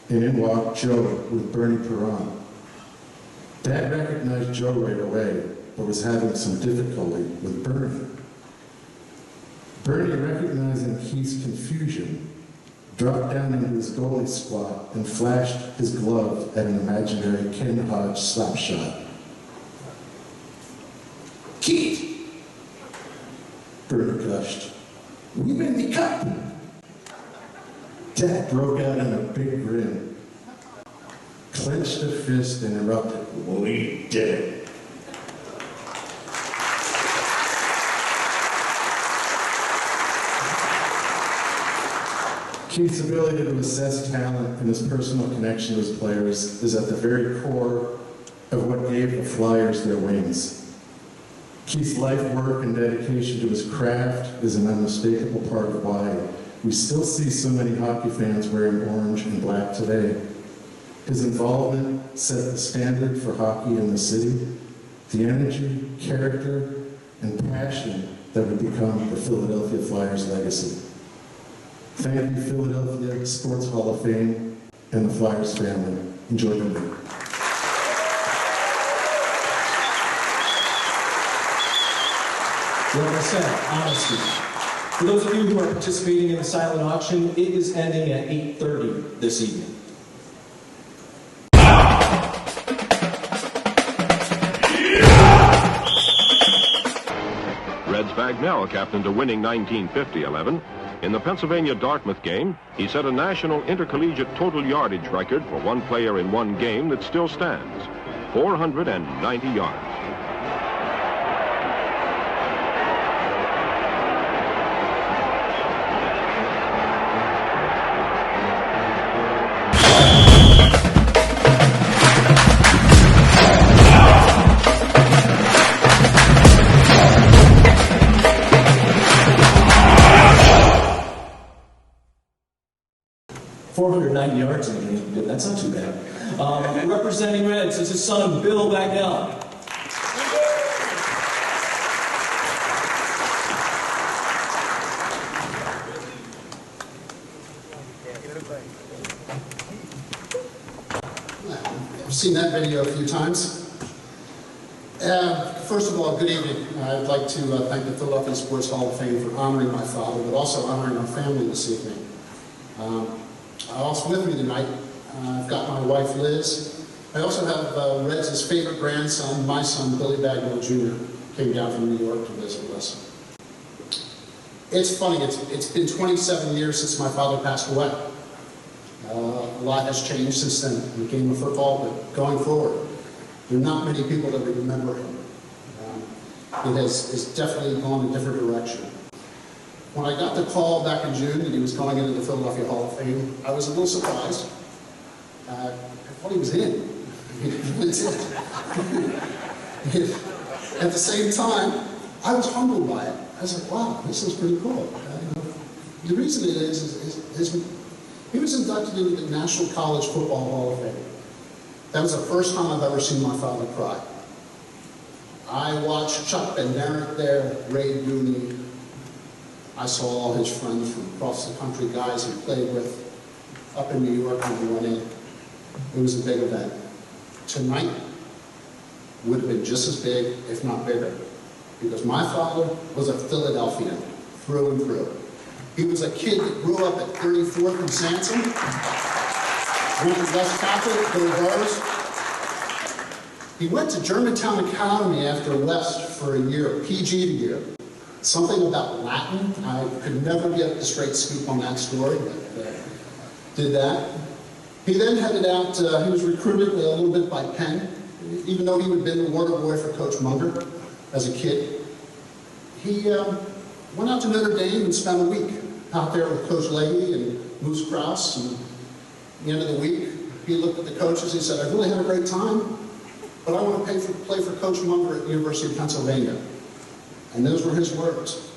and in walked Joe with Bernie Perron. Dad recognized Joe right away, but was having some difficulty with Bernie. Bernie, recognizing Keith's confusion, dropped down into his goalie squat and flashed his glove at an imaginary Ken Hodge slap shot. Keith! Bernie gushed. We win the cup! Dad broke out in a big grin, clenched a fist, and erupted. We did it. Keith's ability to assess talent and his personal connection to his players is at the very core of what gave the Flyers their wings. Keith's life work and dedication to his craft is an unmistakable part of why we still see so many hockey fans wearing orange and black today. His involvement set the standard for hockey in the city, the energy, character, and passion that would become the Philadelphia Flyers legacy. Thank you, Philadelphia Sports Hall of Fame and the Flyers family. Enjoy the day. Like I said, honesty. For those of you who are participating in the silent auction, it is ending at 8:30 this evening. Reds Bagnell captained a winning 1950-11. In the Pennsylvania Dartmouth game, he set a national intercollegiate total yardage record for one player in one game that still stands, 490 yards. Yards in the game. That's not too bad. Representing Reds is his son, Bill Bagnell. I've seen that video a few times. First of all, good evening. I'd like to thank the Philadelphia Sports Hall of Fame for honoring my father, but also honoring our family this evening. Also with me tonight, I've got my wife, Liz. I also have Reds' favorite grandson, my son, Billy Bagnell Jr., came down from New York to visit us. It's funny, it's been 27 years since my father passed away. A lot has changed since then in the game of football, but going forward, there are not many people that would remember him. It's definitely gone a different direction. When I got the call back in June that he was going into the Philadelphia Hall of Fame, I was a little surprised. I thought he was in. At the same time, I was humbled by it. I was like, wow, this is pretty cool. The reason it is he was inducted into the National College Football Hall of Fame. That was the first time I've ever seen my father cry. I watched Chuck Bednarik there, Ray Dooney. I saw all his friends from across the country, guys he played with, up in New York when he went in. It was a big event. Tonight would have been just as big, if not bigger, because my father was a Philadelphian, through and through. He was a kid that grew up at 34th and Sansom, went to West Catholic, go Birds. He went to Germantown Academy after West for a year, PG year. Something about Latin, I could never get the straight scoop on that story, but did that. He then headed out, he was recruited a little bit by Penn, even though he had been the water boy for Coach Munger as a kid. He went out to Notre Dame and spent a week out there with Coach Leahy and Moose Krause, and at the end of the week, he looked at the coaches, he said, I really had a great time, but I want to play for Coach Munger at the University of Pennsylvania. And those were his words.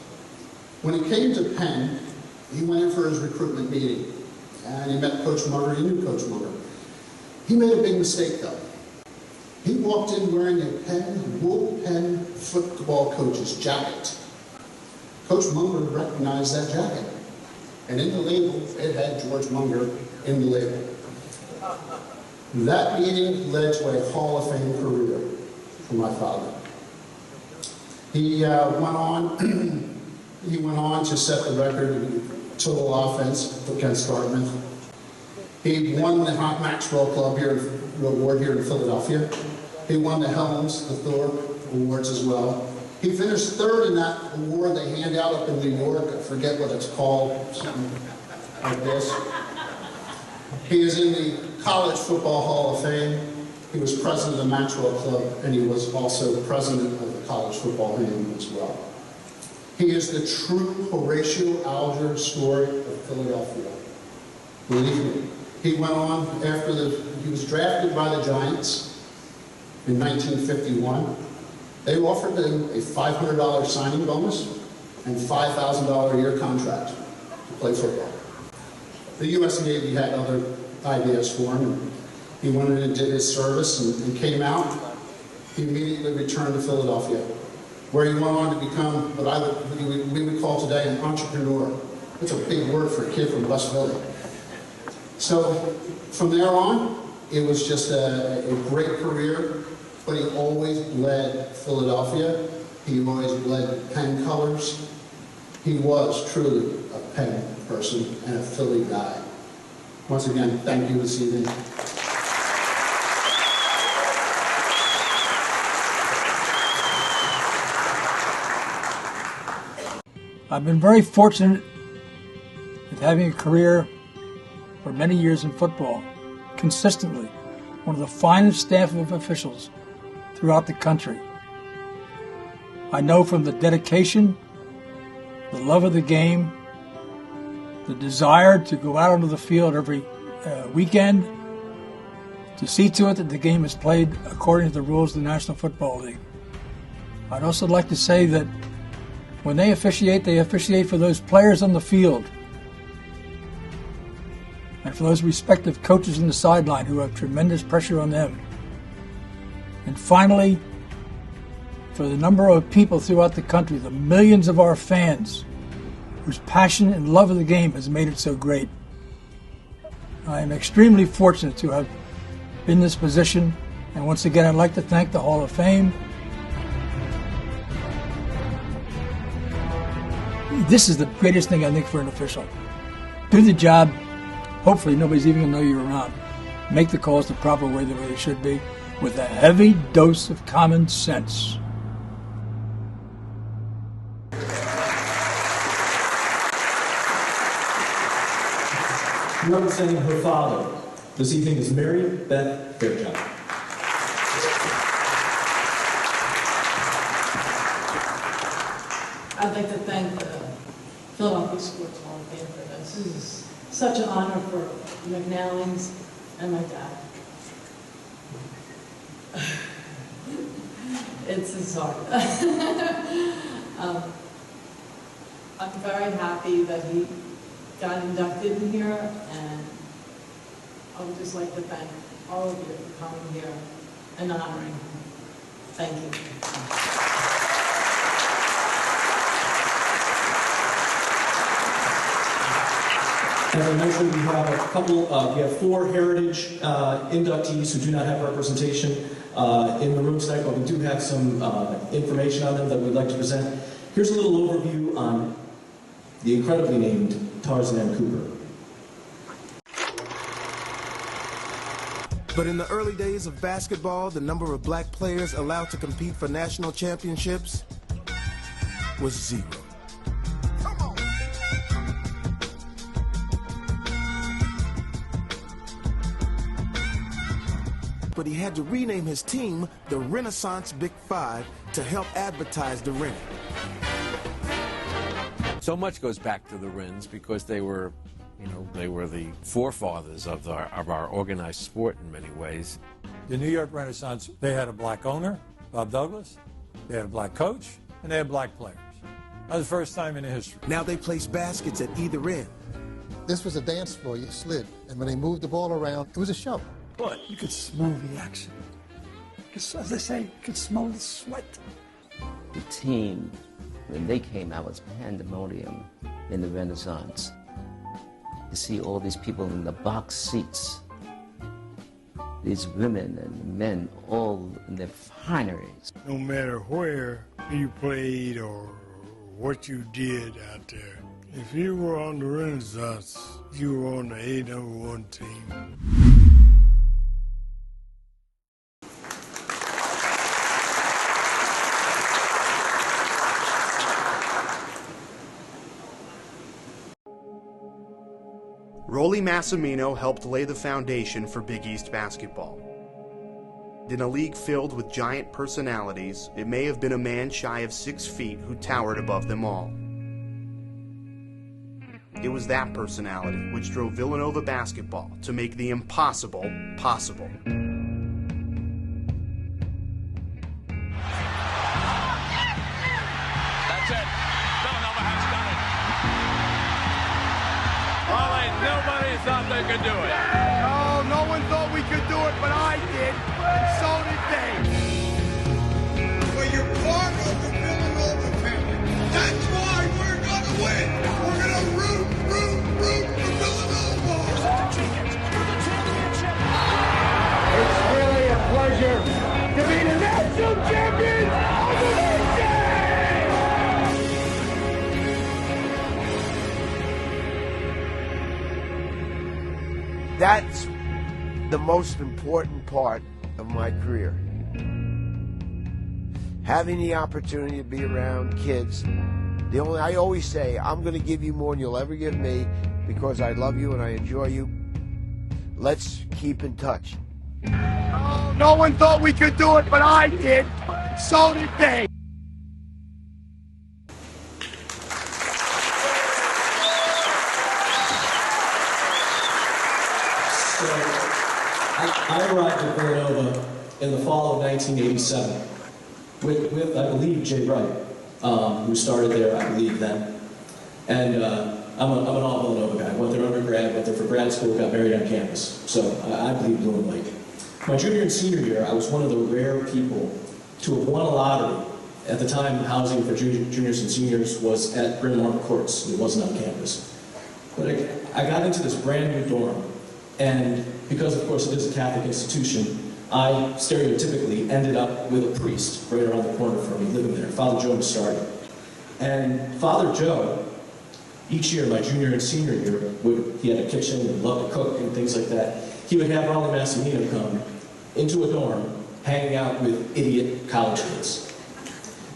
When he came to Penn, he went in for his recruitment meeting. And he met Coach Munger, he knew Coach Munger. He made a big mistake though. He walked in wearing a wool Penn football coach's jacket. Coach Munger recognized that jacket. And in the label, it had George Munger in the label. That meeting led to a Hall of Fame career for my father. He went on to set the record in total offense against Dartmouth. He won the Maxwell Club award here in Philadelphia. He won the Helms, the Thorpe Awards as well. He finished third in that award they hand out up in New York. I forget what it's called, something like this. He is in the College Football Hall of Fame. He was president of the Maxwell Club, and he was also president of the College Football Union as well. He is the true Horatio Alger story of Philadelphia. Believe me. He went on after he was drafted by the Giants in 1951. They offered him a $500 signing bonus and $5,000 a year contract to play football. The U.S. Navy had other ideas for him. And he went in and did his service and came out. He immediately returned to Philadelphia, where he went on to become what we would call today an entrepreneur. That's a big word for a kid from West Philly. So from there on, it was just a great career, but he always bled Philadelphia. He always bled Penn colors. He was truly a Penn person and a Philly guy. Once again, thank you this evening. I've been very fortunate with having a career for many years in football, consistently one of the finest staff of officials throughout the country. I know from the dedication, the love of the game, the desire to go out onto the field every weekend to see to it that the game is played according to the rules of the National Football League. I'd also like to say that when they officiate for those players on the field and for those respective coaches on the sideline who have tremendous pressure on them. And finally, for the number of people throughout the country, the millions of our fans whose passion and love of the game has made it so great. I am extremely fortunate to have been in this position, and once again I'd like to thank the Hall of Fame. This is the greatest thing I think for an official. Do the job. Hopefully nobody's even going to know you're around. Make the calls the proper way, the way they should be, with a heavy dose of common sense. representing her father this evening is Mary Beth Fairchild. I'd like to thank the Philadelphia Sports Hall of Fame for this. This is such an honor for McNallings and my dad. It's hard. I'm very happy that he got inducted in here, and I would just like to thank all of you for coming here and honoring him. Thank you. As I mentioned, we have a couple, we have 4 Heritage inductees who do not have representation in the room tonight, but we do have some information on them that we'd like to present. Here's a little overview on the incredibly named Tarzan Cooper. But in the early days of basketball, the number of black players allowed to compete for national championships was 0. But he had to rename his team the Renaissance Big Five to help advertise the ring. So much goes back to the Wrens because they were, they were the forefathers of our organized sport in many ways. The New York Renaissance, they had a black owner, Bob Douglas, they had a black coach, and they had black players. That was the first time in the history. Now they place baskets at either end. This was a dance floor, you slid, and when they moved the ball around, it was a show. But you could smell the action. As they say, you could smell the sweat. The team, when they came out, was pandemonium in the Renaissance. To see all these people in the box seats, these women and men all in their fineries. No matter where you played or what you did out there, if you were on the Renaissance, you were on the A-1 team. Rollie Massimino helped lay the foundation for Big East basketball. In a league filled with giant personalities, it may have been a man shy of 6 feet who towered above them all. It was that personality which drove Villanova basketball to make the impossible possible. That's it. Villanova has done it. Ollie, nobody thought they could do it. Oh, no one thought we could do it, but I did, and so did they. Well, you're part of the Villanova family. That's why we're going to win. We're going to root for Villanova. It's really a pleasure to be the national champion of the nation! That's the most important part of my career. Having the opportunity to be around kids. I always say, I'm going to give you more than you'll ever give me because I love you and I enjoy you. Let's keep in touch. Oh, no one thought we could do it, but I did. So did they. I arrived at Villanova in the fall of 1987 with I believe, Jay Wright, who started there, I believe, then. And I'm an all-Villanova guy. Went there undergrad, went there for grad school, got married on campus. So I believe Blue and Lake. My junior and senior year, I was one of the rare people to have won a lottery. At the time, housing for juniors and seniors was at Bryn Mawr Courts. It wasn't on campus. But I got into this brand new dorm. And because, of course, it is a Catholic institution, I stereotypically ended up with a priest right around the corner from me, living there, Father Joe Mastardi. And Father Joe, each year, my junior and senior year, he had a kitchen and loved to cook and things like that. He would have Rollie Massimino come into a dorm, hanging out with idiot college kids.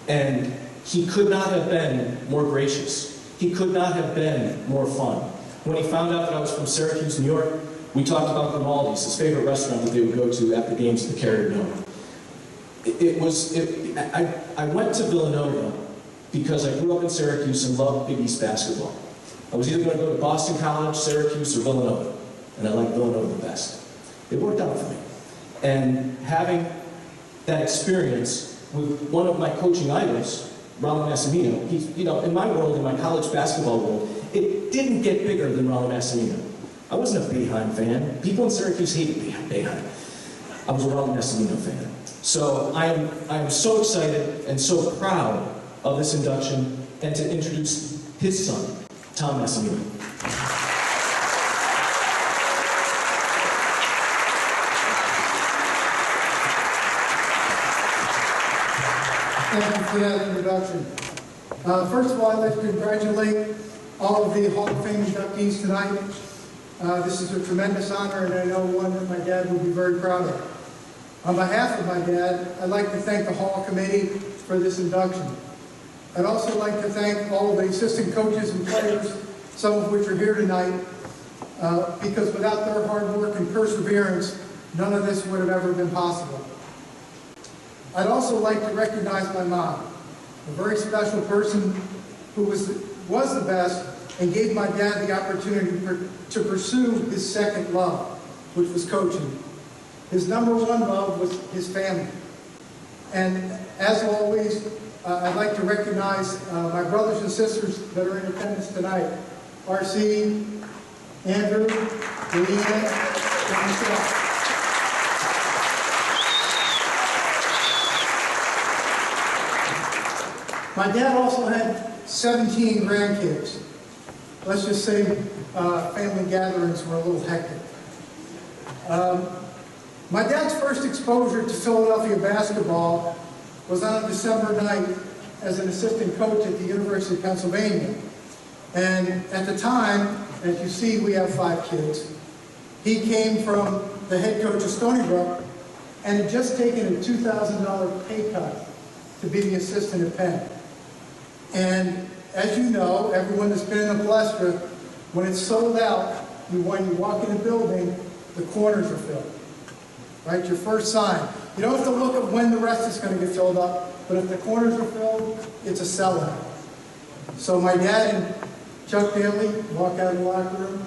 And he could not have been more gracious. He could not have been more fun. When he found out that I was from Syracuse, New York, we talked about Grimaldi's, his favorite restaurant that they would go to after games at the Carrier Dome. I went to Villanova because I grew up in Syracuse and loved Big East basketball. I was either going to go to Boston College, Syracuse, or Villanova, and I liked Villanova the best. It worked out for me. And having that experience with one of my coaching idols, Rollie Massimino, he's, in my world, in my college basketball world, it didn't get bigger than Rollie Massimino. I wasn't a Boeheim fan. People in Syracuse hated Boeheim. I was a Rollie Massimino fan. So I am so excited and so proud of this induction and to introduce his son, Tom Massimino. Thank you for that introduction. First of all, I'd like to congratulate all of the Hall of Fame inductees tonight. This is a tremendous honor, and I know one that my dad will be very proud of. On behalf of my dad, I'd like to thank the Hall Committee for this induction. I'd also like to thank all of the assistant coaches and players, some of which are here tonight, because without their hard work and perseverance, none of this would have ever been possible. I'd also like to recognize my mom, a very special person who was the best and gave my dad the opportunity to pursue his second love, which was coaching. His number one love was his family. And as always, I'd like to recognize my brothers and sisters that are in attendance tonight. R.C., Andrew, Leanne, and myself. My dad also had 17 grandkids. Let's just say family gatherings were a little hectic. My dad's first exposure to Philadelphia basketball was on a December night as an assistant coach at the University of Pennsylvania. And at the time, as you see, we have 5 kids. He came from the head coach of Stony Brook and had just taken a $2,000 pay cut to be the assistant at Penn. And as you know, everyone that's been in a Palestra, when it's sold out, when you walk in the building, the corners are filled. Right? Your first sign. You don't have to look at when the rest is going to get filled up, but if the corners are filled, it's a sellout. So my dad and Chuck Daly walk out of the locker room,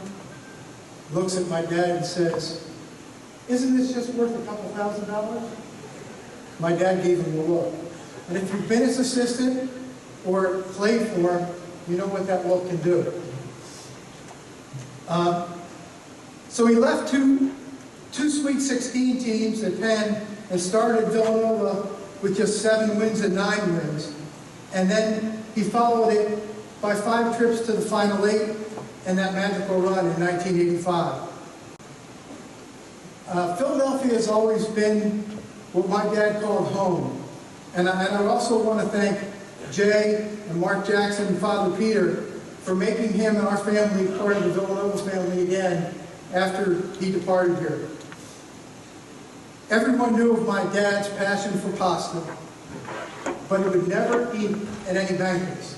looks at my dad and says, "Isn't this just worth a couple $1,000?" My dad gave him a look. And if you've been his assistant or played for him, you know what that look can do. So he left two Sweet 16 teams at Penn and started Villanova with just 7 wins and 9 wins. And then he followed it by 5 trips to the Final 8 and that magical run in 1985. Philadelphia has always been what my dad called home. And I also want to thank Jay and Mark Jackson and Father Peter for making him and our family part of the Villanova family again after he departed here. Everyone knew of my dad's passion for pasta, but he would never eat at any banquets.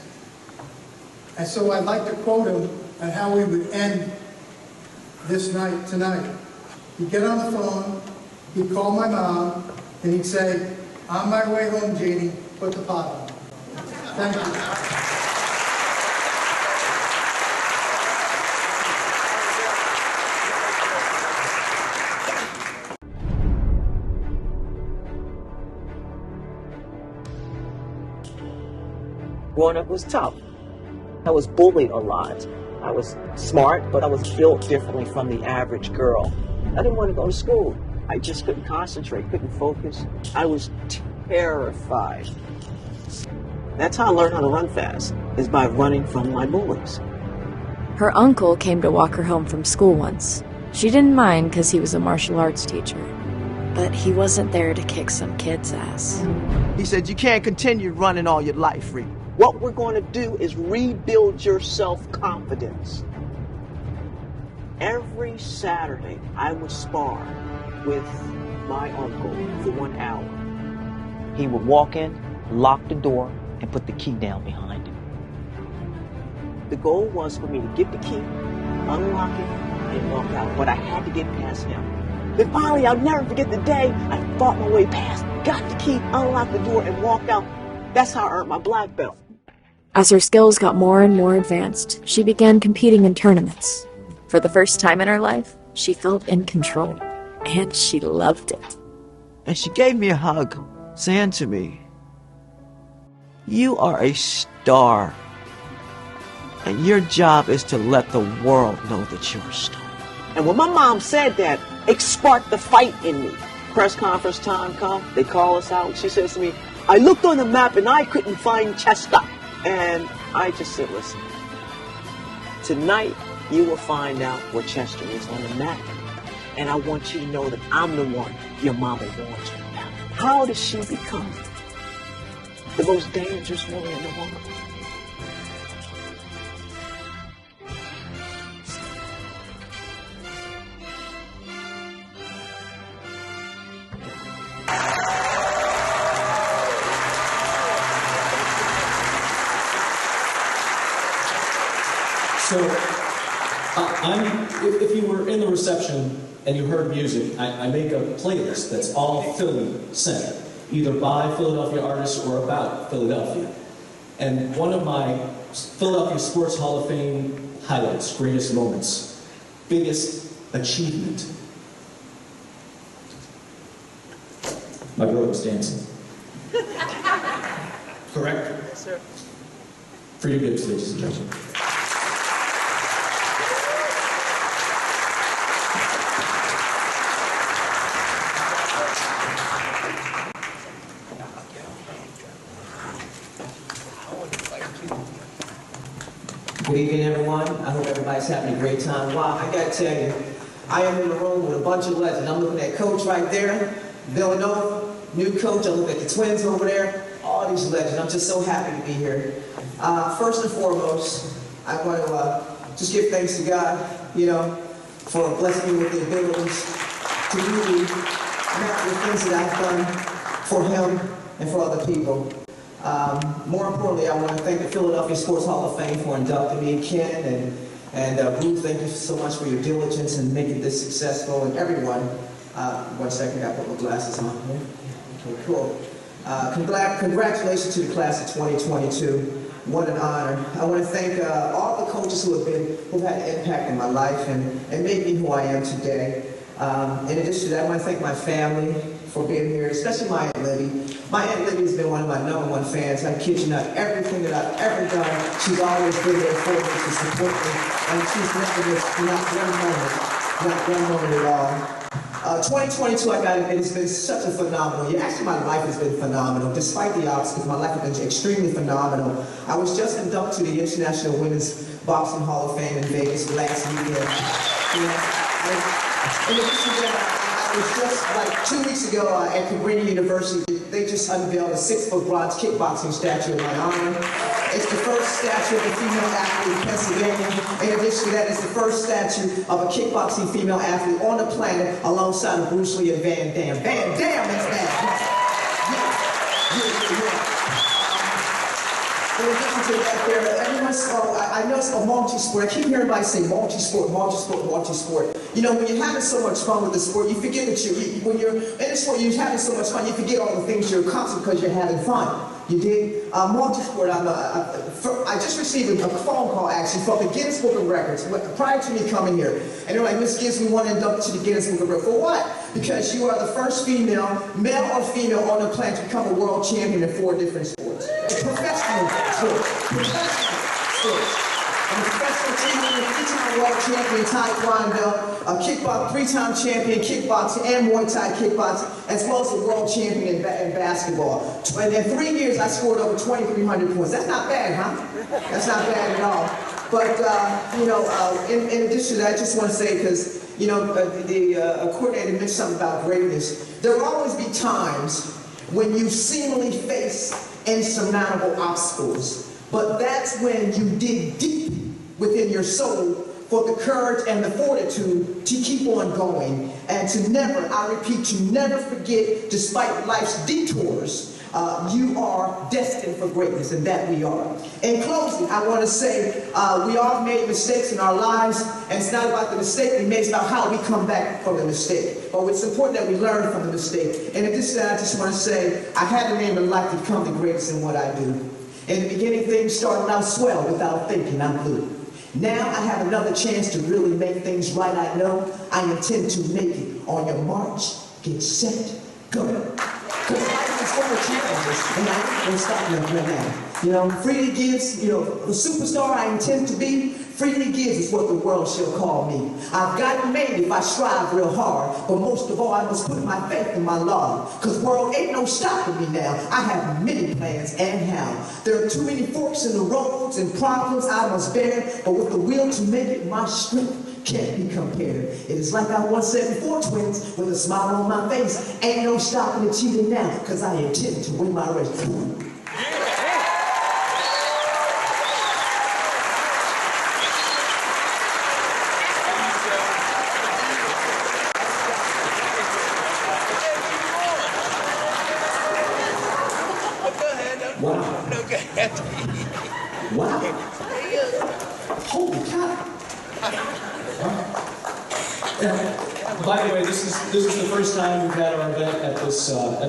And so I'd like to quote him on how we would end this night tonight. He'd get on the phone, he'd call my mom, and he'd say, "On my way home, Jeannie, put the pot on." Thank you. Growing up was tough. I was bullied a lot. I was smart, but I was built differently from the average girl. I didn't want to go to school. I just couldn't concentrate, couldn't focus. I was terrified. That's how I learned how to run fast, is by running from my bullies. Her uncle came to walk her home from school once. She didn't mind because he was a martial arts teacher. But he wasn't there to kick some kid's ass. He said, "You can't continue running all your life, Reed. What we're going to do is rebuild your self-confidence." Every Saturday, I would spar with my uncle for 1 hour. He would walk in, lock the door, and put the key down behind him. The goal was for me to get the key unlock it, and walk out. But I had to get past him. Then finally, I'll never forget the day I fought my way past, got the key, unlocked the door, and walked out. That's how I earned my black belt. As her skills got more and more advanced, she began competing in tournaments. For the first time in her life, she felt in control, and she loved it. And she gave me a hug, saying to me, "You are a star, and your job is to let the world know that you're a star." And when my mom said that, it sparked the fight in me. Press conference time come, they call us out. She says to me, "I looked on the map and I couldn't find Chester." And I just said, "Listen, tonight you will find out where Chester is on the map. And I want you to know that I'm the one your mama warned you about." How does she become the most dangerous woman in the world? So, if you were in the reception and you heard music, I make a playlist that's all Philly-centered, either by Philadelphia artists or about Philadelphia. And one of my Philadelphia Sports Hall of Fame highlights, greatest moments, biggest achievement. My girl was dancing. Correct? Yes, sir. For your gifts, ladies and gentlemen. Good evening, everyone. I hope everybody's having a great time. Wow, I gotta tell you, I am in the room with a bunch of legends. I'm looking at Coach right there, Villanova, new coach. I'm looking at the Twins over there, all these legends. I'm just so happy to be here. First and foremost, I want to just give thanks to God, for blessing me with the abilities to do the things that I've done for him and for other people. More importantly, I want to thank the Philadelphia Sports Hall of Fame for inducting me, Ken and Ruth. Thank you so much for your diligence in making this successful, and everyone. 1 second, I put my glasses on here. Okay, cool. Congratulations to the class of 2022. What an honor. I want to thank all the coaches who've had an impact in my life and made me who I am today. In addition to that, I want to thank my family for being here, especially my Aunt Libby. My Aunt Libby has been one of my #1 fans. I kid you not, everything that I've ever done, she's always been there for me to support me, and she's never missed not one moment at all. 2022, I gotta admit, it's been such a phenomenal year. Actually, my life has been phenomenal. Despite the obstacles, my life has been extremely phenomenal. I was just inducted to the International Women's Boxing Hall of Fame in Vegas last weekend. In addition to that, I was just like 2 weeks ago at Cabrini University. They just unveiled a 6-foot bronze kickboxing statue in my honor. It's the first statue of a female athlete in Pennsylvania. In addition to that, it's the first statue of a kickboxing female athlete on the planet alongside of Bruce Lee and Van Damme. Van Damme, that's bad. In addition to that, I know it's a multi-sport. I keep hearing everybody say multi-sport, multi-sport, multi-sport. When you're having so much fun with the sport, you forget that when you're in a sport, you're having so much fun, you forget all the things you're accomplishing because you're having fun. You dig? Multi-sport, I just received a phone call, actually, from the Guinness Book of Records prior to me coming here. And they're like, "Miss Gibbs, we want to induct you to the Guinness Book of Records." For what? Because you are the first female, male or female, on the planet to become a world champion in 4 different sports. Professional sports. I'm a professional 3-time world champion Taekwondo, a 3-time champion kickboxing and Muay Thai kickboxing, as well as a world champion in basketball. And in 3 years, I scored over 2,300 points. That's not bad, huh? That's not bad at all. But, in addition to that, I just want to say, because, the coordinator mentioned something about greatness, there will always be times when you seemingly face insurmountable obstacles. But that's when you dig deep within your soul for the courage and the fortitude to keep on going and to never, I repeat, to never forget, despite life's detours, You are destined for greatness, and that we are. In closing, I want to say we all made mistakes in our lives, and it's not about the mistake we made, it's about how we come back from the mistake. But it's important that we learn from the mistake. And at this time, I just want to say, I had a name in life to become the greatest in what I do. In the beginning, things started out swell without thinking I'm blue. Now I have another chance to really make things right. I know I intend to make it. On your march, get set, go. Because life is full of challenges, and I ain't gonna stop nothing right now. You know, freely gives, you know, the superstar I intend to be, freely gives is what the world shall call me. I've got it made if I strive real hard, but most of all, I must put my faith in my Lord. Because world ain't no stopping me now. I have many plans and how. There are too many forks in the roads and problems I must bear, but with the will to make it, my strength can't be compared. It is like I once said before, twins, with a smile on my face, ain't no stopping achieving now, because I intend to win my race. Wow. Wow. Holy cow. By the way, this is the first time we've had our event at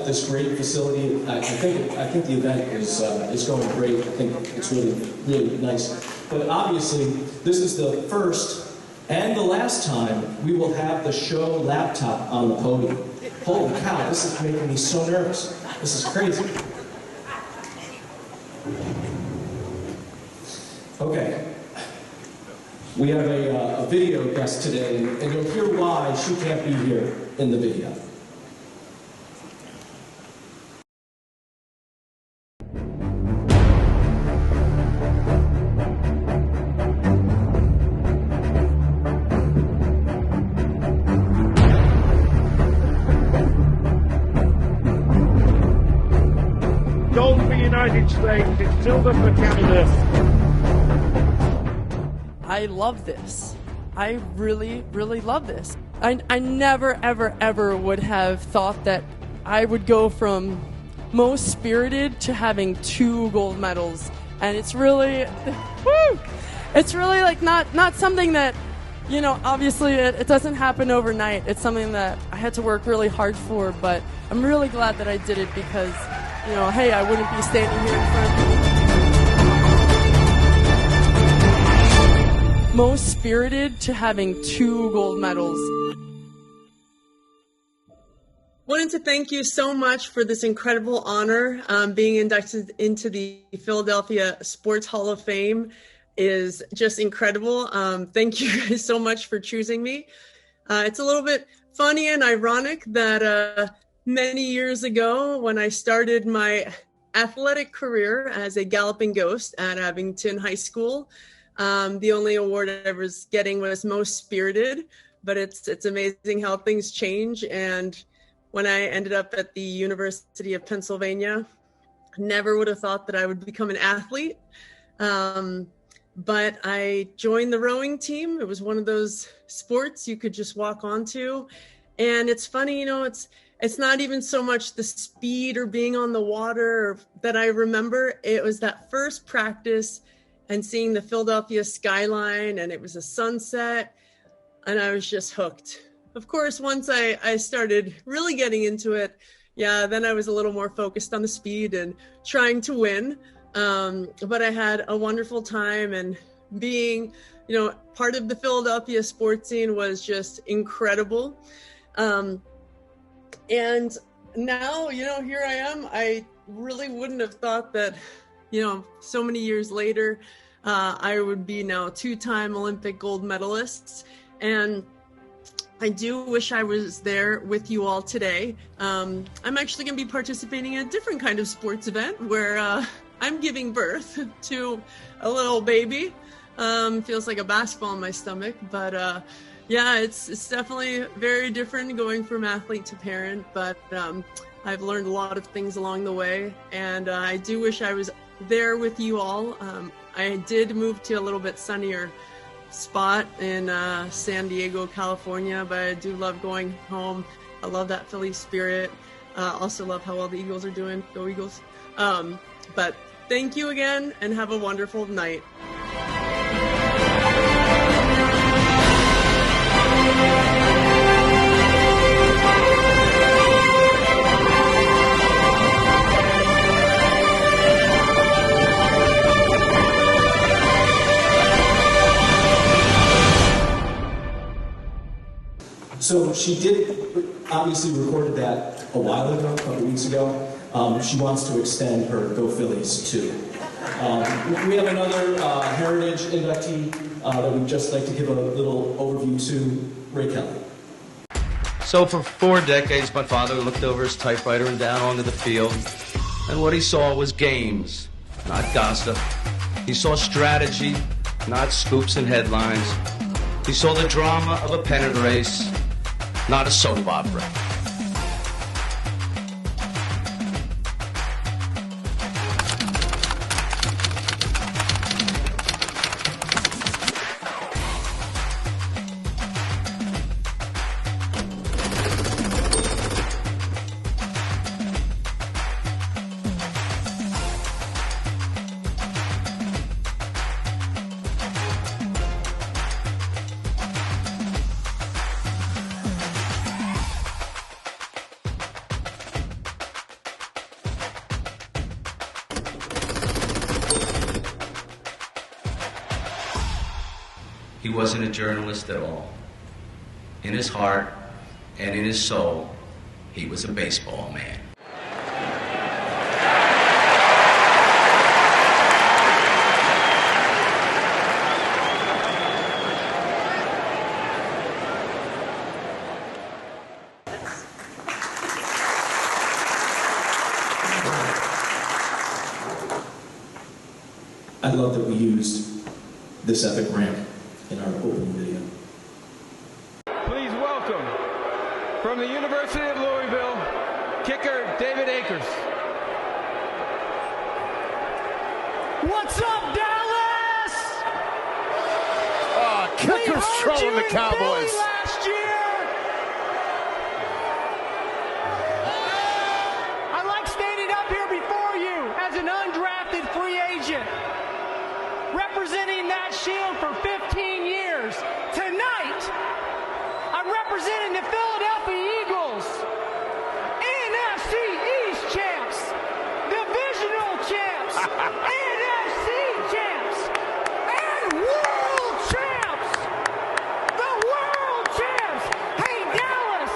this great facility. I think the event is going great. I think it's really nice. But obviously, this is the first and the last time we will have the show laptop on the podium. Holy cow! This is making me so nervous. This is crazy. Okay. We have a video guest today, and you'll hear why she can't be here in the video. Gold for the United States, it's silver for Canada. I love this. I really, really love this. I never, ever, ever would have thought that I would go from most spirited to having 2 gold medals. And it's really, woo! It's really like not something that, you know, obviously it doesn't happen overnight. It's something that I had to work really hard for, but I'm really glad that I did it because, you know, hey, I wouldn't be standing here in front of you. Most spirited to having 2 gold medals. Wanted to thank you so much for this incredible honor. Being inducted into the Philadelphia Sports Hall of Fame is just incredible. Thank you guys so much for choosing me. It's a little bit funny and ironic that many years ago when I started my athletic career as a galloping ghost at Abington High School, the only award I was getting was most spirited, but it's amazing how things change. And when I ended up at the University of Pennsylvania, never would have thought that I would become an athlete. But I joined the rowing team. It was one of those sports you could just walk onto. And it's funny, you know, it's not even so much the speed or being on the water that I remember. It was that first practice and seeing the Philadelphia skyline, and it was a sunset, and I was just hooked. Of course, once I started really getting into it, then I was a little more focused on the speed and trying to win. But I had a wonderful time, and being, you know, part of the Philadelphia sports scene was just incredible. And now, you know, here I am. I really wouldn't have thought that, you know, so many years later, I would be now 2-time Olympic gold medalists. And I do wish I was there with you all today. I'm actually going to be participating in a different kind of sports event where I'm giving birth to a little baby. Feels like a basketball in my stomach, but it's definitely very different going from athlete to parent, but I've learned a lot of things along the way, and I do wish I was there with you all. I did move to a little bit sunnier spot in San Diego, California, but I do love going home. I love that Philly spirit. Also love how well the Eagles are doing. Go Eagles. But thank you again, and have a wonderful night. So she did, obviously recorded that a while ago, a couple weeks ago. She wants to extend her Go Phillies too. We have another Heritage inductee that we'd just like to give a little overview to, Ray Kelly. So for 4 decades, my father looked over his typewriter and down onto the field, and what he saw was games, not gossip. He saw strategy, not scoops and headlines. He saw the drama of a pennant race, not a soap opera. He wasn't a journalist at all. In his heart and in his soul, he was a baseball man. I love that we used this epic ramp in our opening video. Please welcome, from the University of Louisville, kicker David Akers. What's up, Dallas? Kicker's trolling the Cowboys. Last year. I like standing up here before you as an undrafted free agent, representing that shield for 15 years. Tonight, I'm representing the Philadelphia Eagles, NFC East champs, divisional champs, NFC champs, and world champs. The world champs. Hey, Dallas,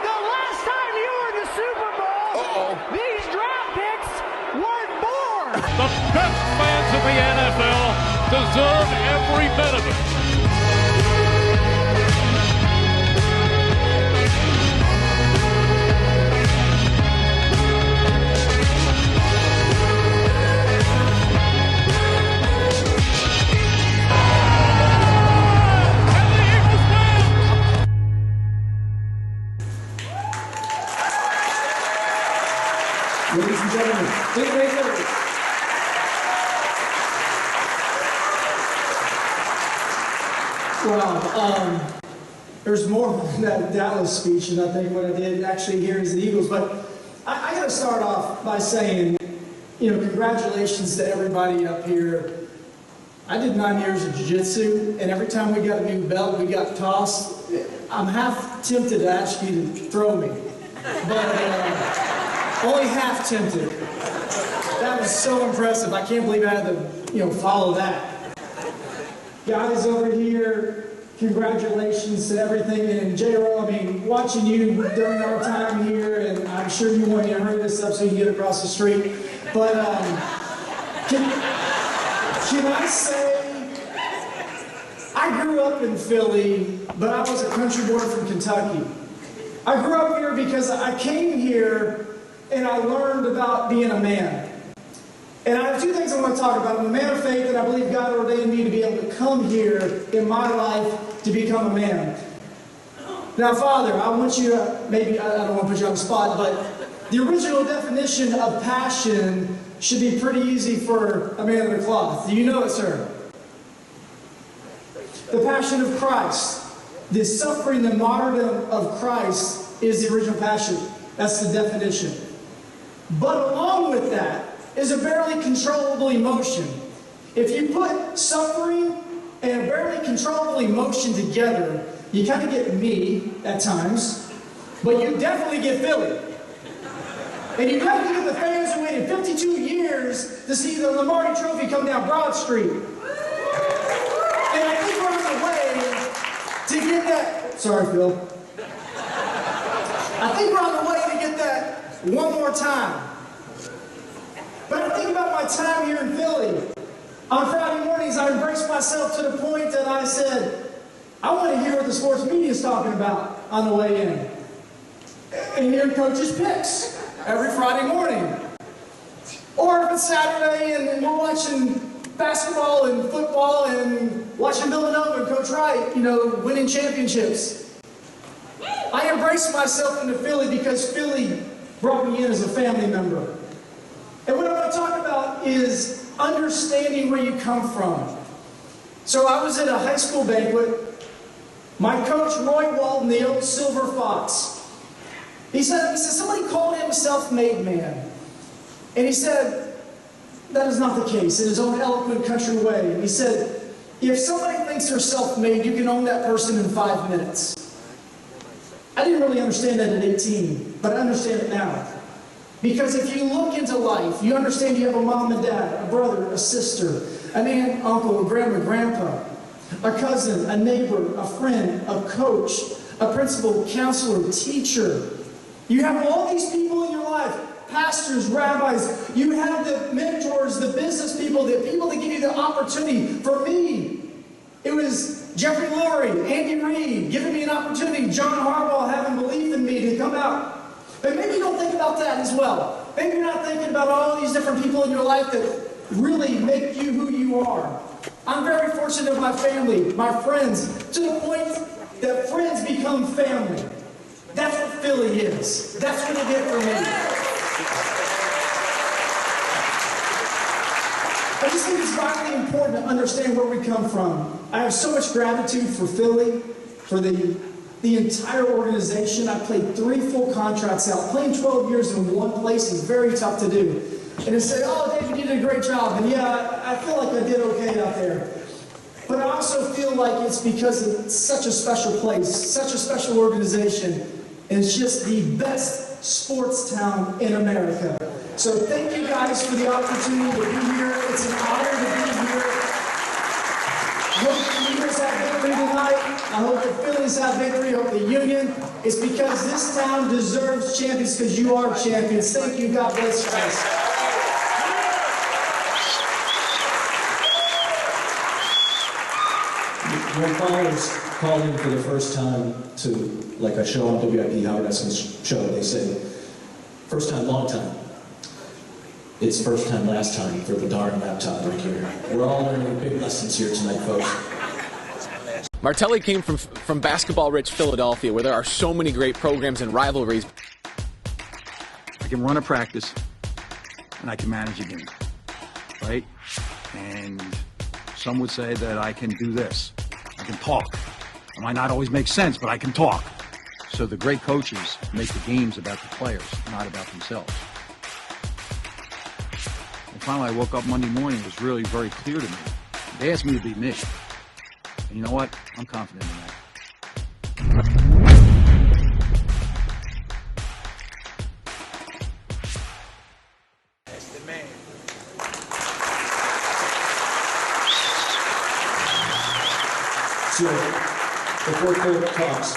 the last time you were in the Super Bowl, these draft picks weren't born. The best fans of the NFL deserve every bit of it. Ladies and gentlemen, Dick Ray Kelly. Wow, there's more than that Dallas speech, and I think what I did actually here is the Eagles. But I got to start off by saying, congratulations to everybody up here. I did 9 years of jiu-jitsu, and every time we got a new belt, we got tossed. I'm half tempted to ask you to throw me, but only half tempted. That was so impressive. I can't believe I had to, follow that. Guys over here, congratulations to everything. And J.R.O., watching you during our time here, and I'm sure you want me to hurry this up so you can get across the street. But can I say, I grew up in Philly, but I was a country boy from Kentucky. I grew up here because I came here and I learned about being a man. And I have 2 things I want to talk about. I'm a man of faith, and I believe God ordained me to be able to come here in my life to become a man. Now, Father, I want you to, maybe, I don't want to put you on the spot, but the original definition of passion should be pretty easy for a man of the cloth. Do you know it, sir? The passion of Christ. The suffering, the martyrdom of Christ is the original passion. That's the definition. But along with that is a barely controllable emotion. If you put suffering and a barely controllable emotion together, you kind of get me at times, but you definitely get Philly. And you definitely get the fans who waited 52 years to see the Lombardi Trophy come down Broad Street. And I think we're on the way to get that. Sorry, Phil. I think we're on the way to get that one more time. But I think about my time here in Philly. On Friday mornings, I embraced myself to the point that I said, I want to hear what the sports media is talking about on the way in. And hear coaches' picks every Friday morning. Or if it's Saturday and we're watching basketball and football and watching Villanova and Coach Wright, winning championships. I embraced myself into Philly because Philly brought me in as a family member. And what I want to talk about is understanding where you come from. So I was at a high school banquet. My coach, Roy Walton, the old Silver Fox, he said, somebody called him a self-made man. And he said, that is not the case, in his own eloquent country way. And he said, if somebody thinks they're self-made, you can own that person in 5 minutes. I didn't really understand that at 18, but I understand it now. Because if you look into life, you understand you have a mom and dad, a brother, a sister, an aunt, uncle, a grandma, grandpa, a cousin, a neighbor, a friend, a coach, a principal, counselor, teacher. You have all these people in your life, pastors, rabbis. You have the mentors, the business people, the people that give you the opportunity. For me, it was Jeffrey Lurie, Andy Reid, giving me an opportunity, John Harbaugh having belief in me to come out. But maybe you don't think about that as well. Maybe you're not thinking about all these different people in your life that really make you who you are. I'm very fortunate of my family, my friends, to the point that friends become family. That's what Philly is. That's what it did for me. I just think it's vitally important to understand where we come from. I have so much gratitude for Philly, for the entire organization. I played 3 full contracts out. Playing 12 years in one place is very tough to do. And they say, oh, David, you did a great job. And yeah, I feel like I did okay out there. But I also feel like it's because it's such a special place, such a special organization. And it's just the best sports town in America. So thank you guys for the opportunity to be here. It's an honor to be here. I hope the Eagles have victory tonight. I hope the Phillies have victory. I hope the Union. It's because this town deserves champions because you are champions. Thank you. God bless you guys. When callers called in for the first time to, like a show on WIP, Howard Eskin's show, they say, first time, long time. It's first time, last time for the darn laptop right here. We're all learning big lessons here tonight, folks. Martelli came from basketball-rich Philadelphia, where there are so many great programs and rivalries. I can run a practice, and I can manage a game, right? And some would say that I can do this. I can talk. It might not always make sense, but I can talk. So the great coaches make the games about the players, not about themselves. And finally, I woke up Monday morning, it was really very clear to me. They asked me to be me. And you know what? I'm confident in that. So, before Phil talks,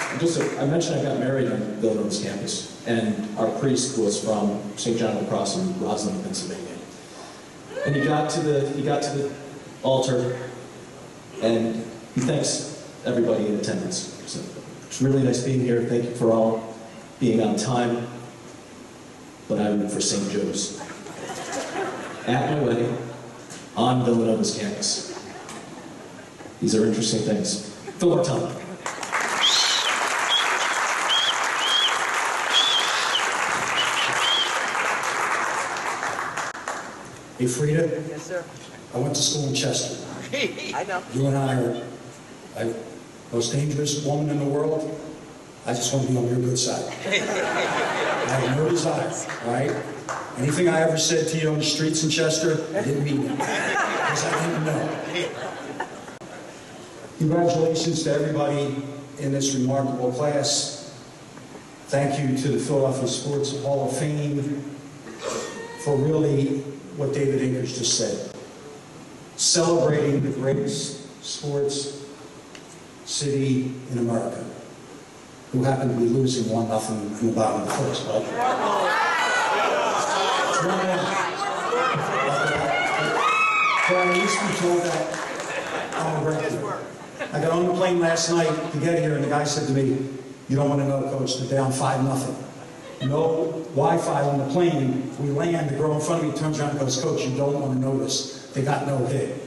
I mentioned I got married on Villanova's campus, and our priest was from St. John of the Cross in Roslyn, Pennsylvania. And he got to the altar, and he thanks everybody in attendance. So, it's really nice being here. Thank you for all being on time. But I root for St. Joe's. At my wedding, on Villanova's campus. These are interesting things. Phil Martelli. Hey, Frida. Yes, sir. I went to school in Chester. I know. You and I are the most dangerous woman in the world. I just want to be on your good side. I have no desire, all right? Anything I ever said to you on the streets in Chester, I didn't mean it. Because I didn't know. Congratulations to everybody in this remarkable class. Thank you to the Philadelphia Sports Hall of Fame for really what David English just said. Celebrating the greatest sports city in America, who happened to be losing 1-0 in the bottom of the first, right? But I used to be told that on a regular. I got on the plane last night to get here, and the guy said to me, "You don't want to know, Coach, they're down 5-0. No Wi-Fi on the plane. We land, the girl in front of me turns around and goes, "Coach, you don't want to know this. They got no hit."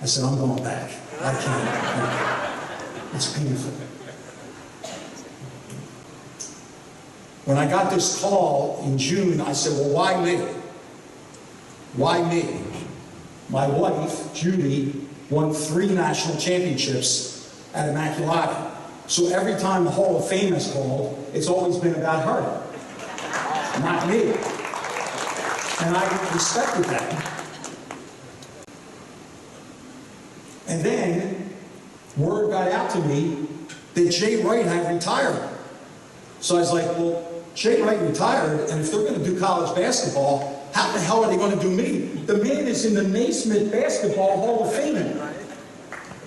I said, "I'm going back. I can't. It's painful." When I got this call in June, I said, "Well, why me? Why me?" My wife, Judy, won 3 national championships at Immaculata. So every time the Hall of Fame is called, it's always been about her, not me. And I respected that. And then word got out to me that Jay Wright had retired. So I was like, well, Jay Wright retired, and if they're going to do college basketball, how the hell are they going to do me? The man is in the Naismith Basketball Hall of Fame.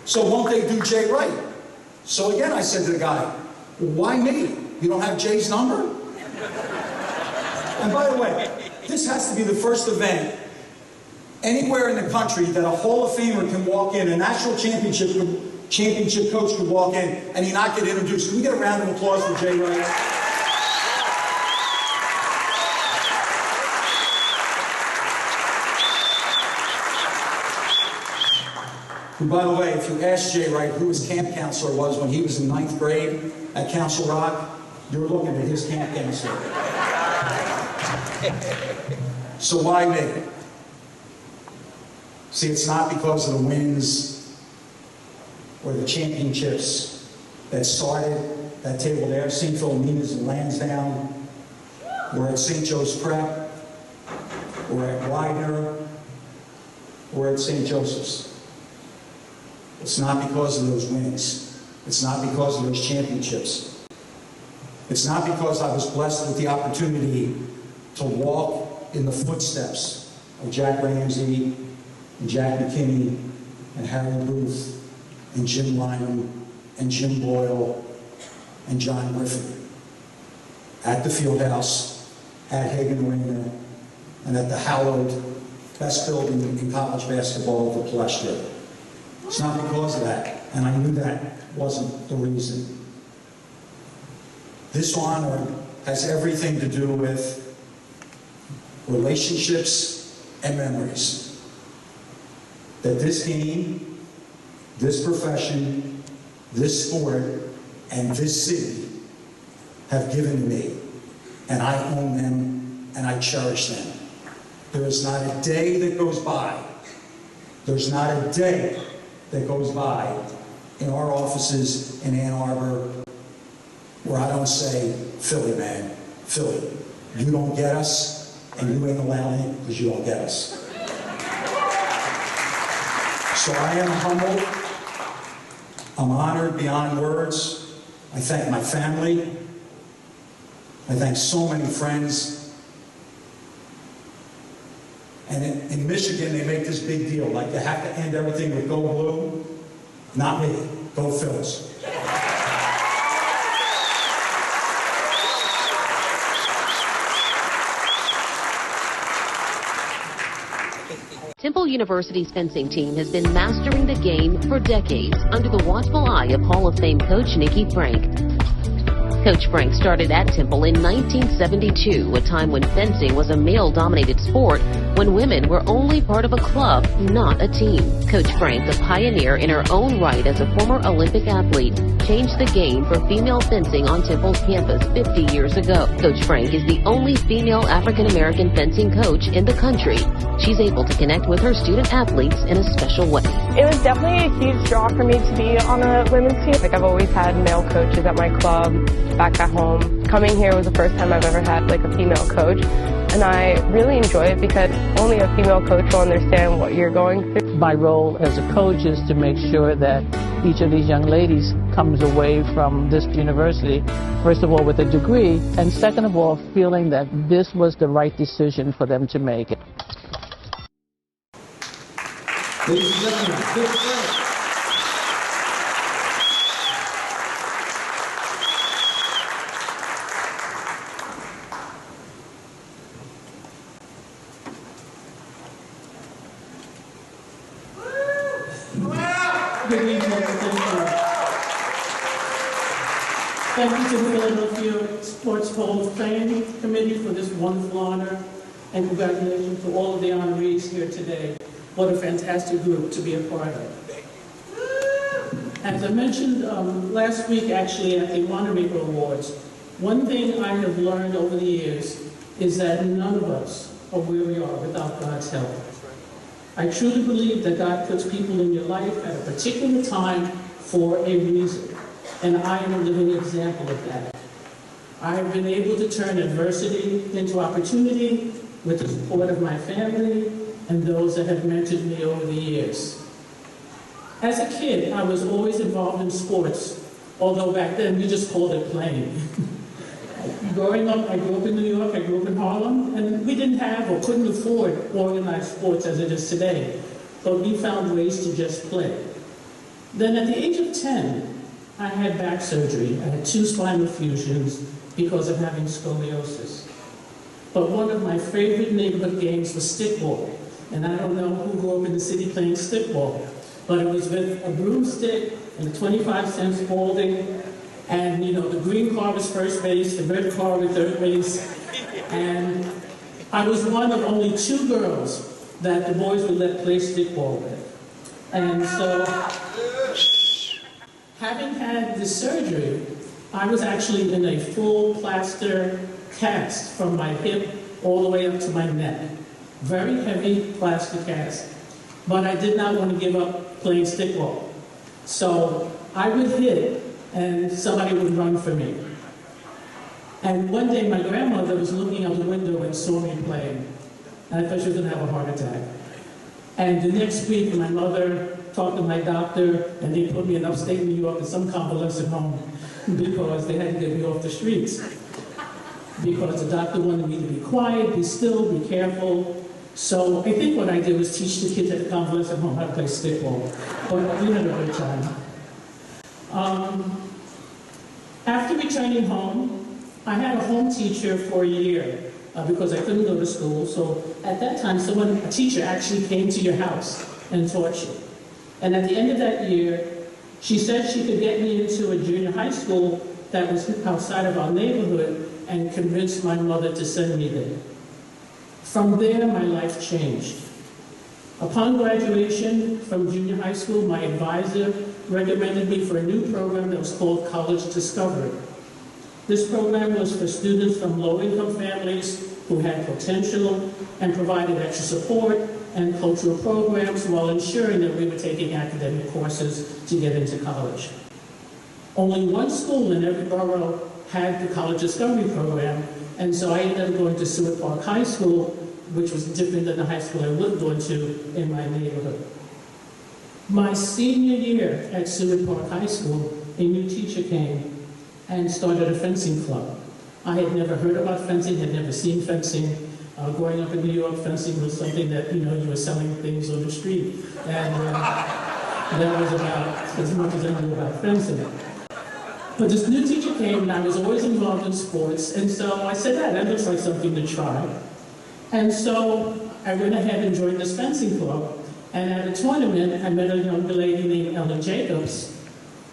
So won't they do Jay Wright? So again, I said to the guy, well, why me? You don't have Jay's number? And by the way, this has to be the first event anywhere in the country that a Hall of Famer can walk in, a national championship coach could walk in, and he not get introduced. Can we get a round of applause for Jay Wright? And by the way, if you ask Jay Wright who his camp counselor was when he was in 9th grade at Council Rock, you're looking at his camp counselor. So why me? See, it's not because of the wins or the championships that started that table there, St. Philomena's and Lansdowne, or at St. Joe's Prep, or at Widener, or at St. Joseph's. It's not because of those wins. It's not because of those championships. It's not because I was blessed with the opportunity to walk in the footsteps of Jack Ramsey and Jack McKinney and Harry Booth and Jim Lynam and Jim Boyle and John Griffin at the Fieldhouse, at Hagen Arena, and at the hallowed best building in college basketball, the Palestra. It's not because of that, and I knew that wasn't the reason. This honor has everything to do with relationships and memories that this game, this profession, this sport, and this city have given me, and I own them, and I cherish them. There is not a day that goes by, there's not a day that goes by in our offices in Ann Arbor where I don't say, Philly, man, Philly, you don't get us, and you ain't allowing it because you don't get us. So I am humbled. I'm honored beyond words. I thank my family. I thank so many friends. And in Michigan, they make this big deal, like they have to end everything with go blue. Not me, go Phils. Temple University's fencing team has been mastering the game for decades under the watchful eye of Hall of Fame coach Nikki Frank. Coach Frank started at Temple in 1972, a time when fencing was a male-dominated sport when women were only part of a club, not a team. Coach Frank, a pioneer in her own right as a former Olympic athlete, changed the game for female fencing on Temple's campus 50 years ago. Coach Frank is the only female African-American fencing coach in the country. She's able to connect with her student athletes in a special way. It was definitely a huge draw for me to be on a women's team. Like, I've always had male coaches at my club back at home. Coming here was the first time I've ever had like a female coach, and I really enjoy it because only a female coach will understand what you're going through. My role as a coach is to make sure that each of these young ladies comes away from this university, first of all, with a degree, and second of all, feeling that this was the right decision for them to make. Ladies and gentlemen, Coach Frank. Good evening, thank you. Thank you to the Philadelphia Sports Hall of Fame Committee for this wonderful honor, and congratulations to all of the honorees here today. What a fantastic group to be a part of. As I mentioned last week, actually, at the Wanamaker Awards, one thing I have learned over the years is that none of us are where we are without God's help. I truly believe that God puts people in your life at a particular time for a reason, and I am a living example of that. I have been able to turn adversity into opportunity with the support of my family and those that have mentored me over the years. As a kid, I was always involved in sports, although back then we just called it playing. Growing up, I grew up in New York, I grew up in Harlem, and we didn't have or couldn't afford organized sports as it is today, but we found ways to just play. Then at the age of 10, I had back surgery. I had 2 spinal fusions because of having scoliosis. But one of my favorite neighborhood games was stickball. And I don't know who grew up in the city playing stickball, but it was with a broomstick and a 25-cent Spalding, and you know, the green car was first base, the red car was third base, and I was one of only 2 girls that the boys would let play stickball with. And so, having had the surgery, I was actually in a full plaster cast from my hip all the way up to my neck. Very heavy plaster cast. But I did not want to give up playing stickball. So I would hit and somebody would run for me. And one day my grandmother was looking out the window and saw me playing. And I thought she was going to have a heart attack. And the next week my mother talked to my doctor and they put me in upstate New York in some convalescent home because they had to get me off the streets. Because the doctor wanted me to be quiet, be still, be careful. So I think what I did was teach the kids at the convalescent home how to play stickball. But we had a good time. After returning home, I had a home teacher for a year because I couldn't go to school. So at that time, a teacher actually came to your house and taught you. And at the end of that year, she said she could get me into a junior high school that was outside of our neighborhood and convinced my mother to send me there. From there, my life changed. Upon graduation from junior high school, my advisor recommended me for a new program that was called College Discovery. This program was for students from low-income families who had potential and provided extra support and cultural programs while ensuring that we were taking academic courses to get into college. Only one school in every borough had the College Discovery program, and so I ended up going to Seward Park High School, which was different than the high school I would have gone to in my neighborhood. My senior year at Seward Park High School, a new teacher came and started a fencing club. I had never heard about fencing, had never seen fencing. Growing up in New York, fencing was something that, you know, you were selling things on the street. And that was about as much as I knew about fencing. But this new teacher came, and I was always involved in sports, and so I said, that looks like something to try. And so I went ahead and joined this fencing club, and at a tournament, I met a young lady named Ellen Jacobs,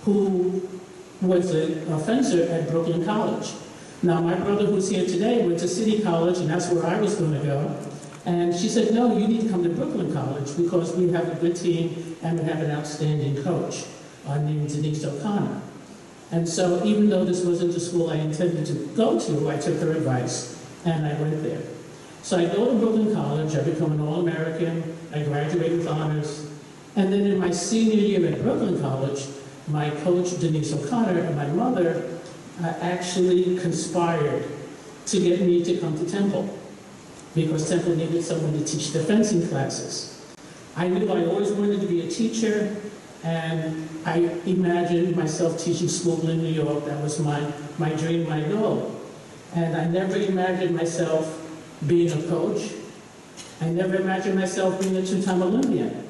who was a fencer at Brooklyn College. Now, my brother, who's here today, went to City College, and that's where I was going to go. And she said, no, you need to come to Brooklyn College because we have a good team and we have an outstanding coach named Denise O'Connor. And so even though this wasn't the school I intended to go to, I took her advice and I went there. So I go to Brooklyn College, I become an All-American, I graduate with honors, and then in my senior year at Brooklyn College, my coach Denise O'Connor and my mother actually conspired to get me to come to Temple because Temple needed someone to teach the fencing classes. I knew I always wanted to be a teacher, and I imagined myself teaching school in New York. That was my dream, my goal. And I never imagined myself being a coach. I never imagined myself being a two-time Olympian.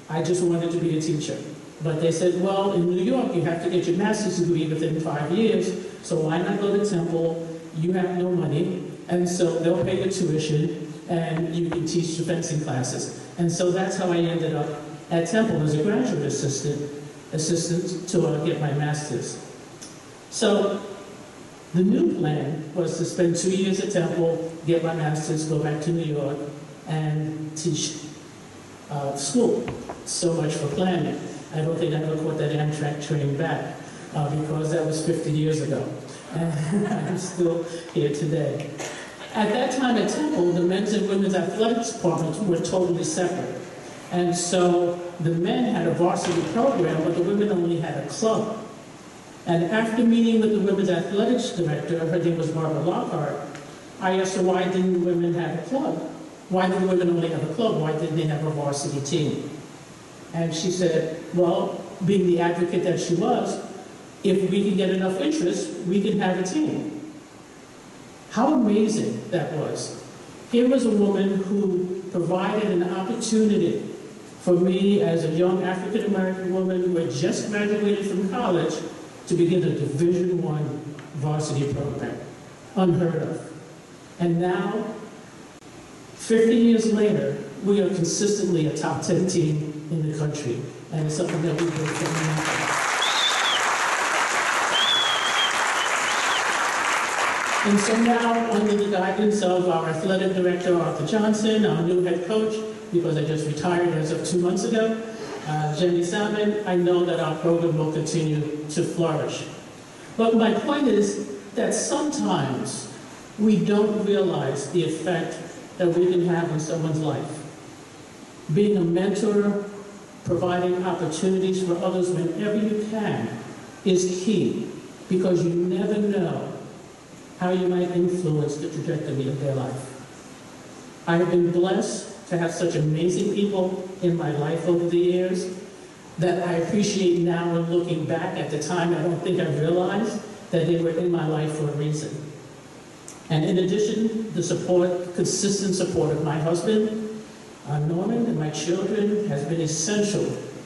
I just wanted to be a teacher. But they said, well, in New York, you have to get your master's degree within 5 years, so why not go to Temple? You have no money, and so they'll pay your tuition, and you can teach the fencing classes. And so that's how I ended up at Temple as a graduate assistant to get my master's. So the new plan was to spend 2 years at Temple, get my master's, go back to New York, and teach school. So much for planning. I don't think I ever caught that Amtrak train back because that was 50 years ago. And I'm still here today. At that time at Temple, the men's and women's athletics departments were totally separate. And so the men had a varsity program, but the women only had a club. And after meeting with the women's athletics director, her name was Barbara Lockhart, I asked her, why didn't the women have a club? Why did the women only have a club? Why didn't they have a varsity team? And she said, well, being the advocate that she was, if we can get enough interest, we can have a team. How amazing that was. Here was a woman who provided an opportunity for me as a young African-American woman who had just graduated from college to begin a Division I varsity program. Unheard of. And now, 50 years later, we are consistently a top 10 team in the country, and it's something that we really can't. And so now, under the guidance of our athletic director, Arthur Johnson, our new head coach, because I just retired as of 2 months ago, Jenny Salmon, I know that our program will continue to flourish. But my point is that sometimes we don't realize the effect that we can have on someone's life. Being a mentor, providing opportunities for others whenever you can is key, because you never know how you might influence the trajectory of their life. I have been blessed to have such amazing people in my life over the years that I appreciate now when looking back. At the time, I don't think I realized that they were in my life for a reason. And in addition, the support, consistent support of my husband, Norman, and my children has been essential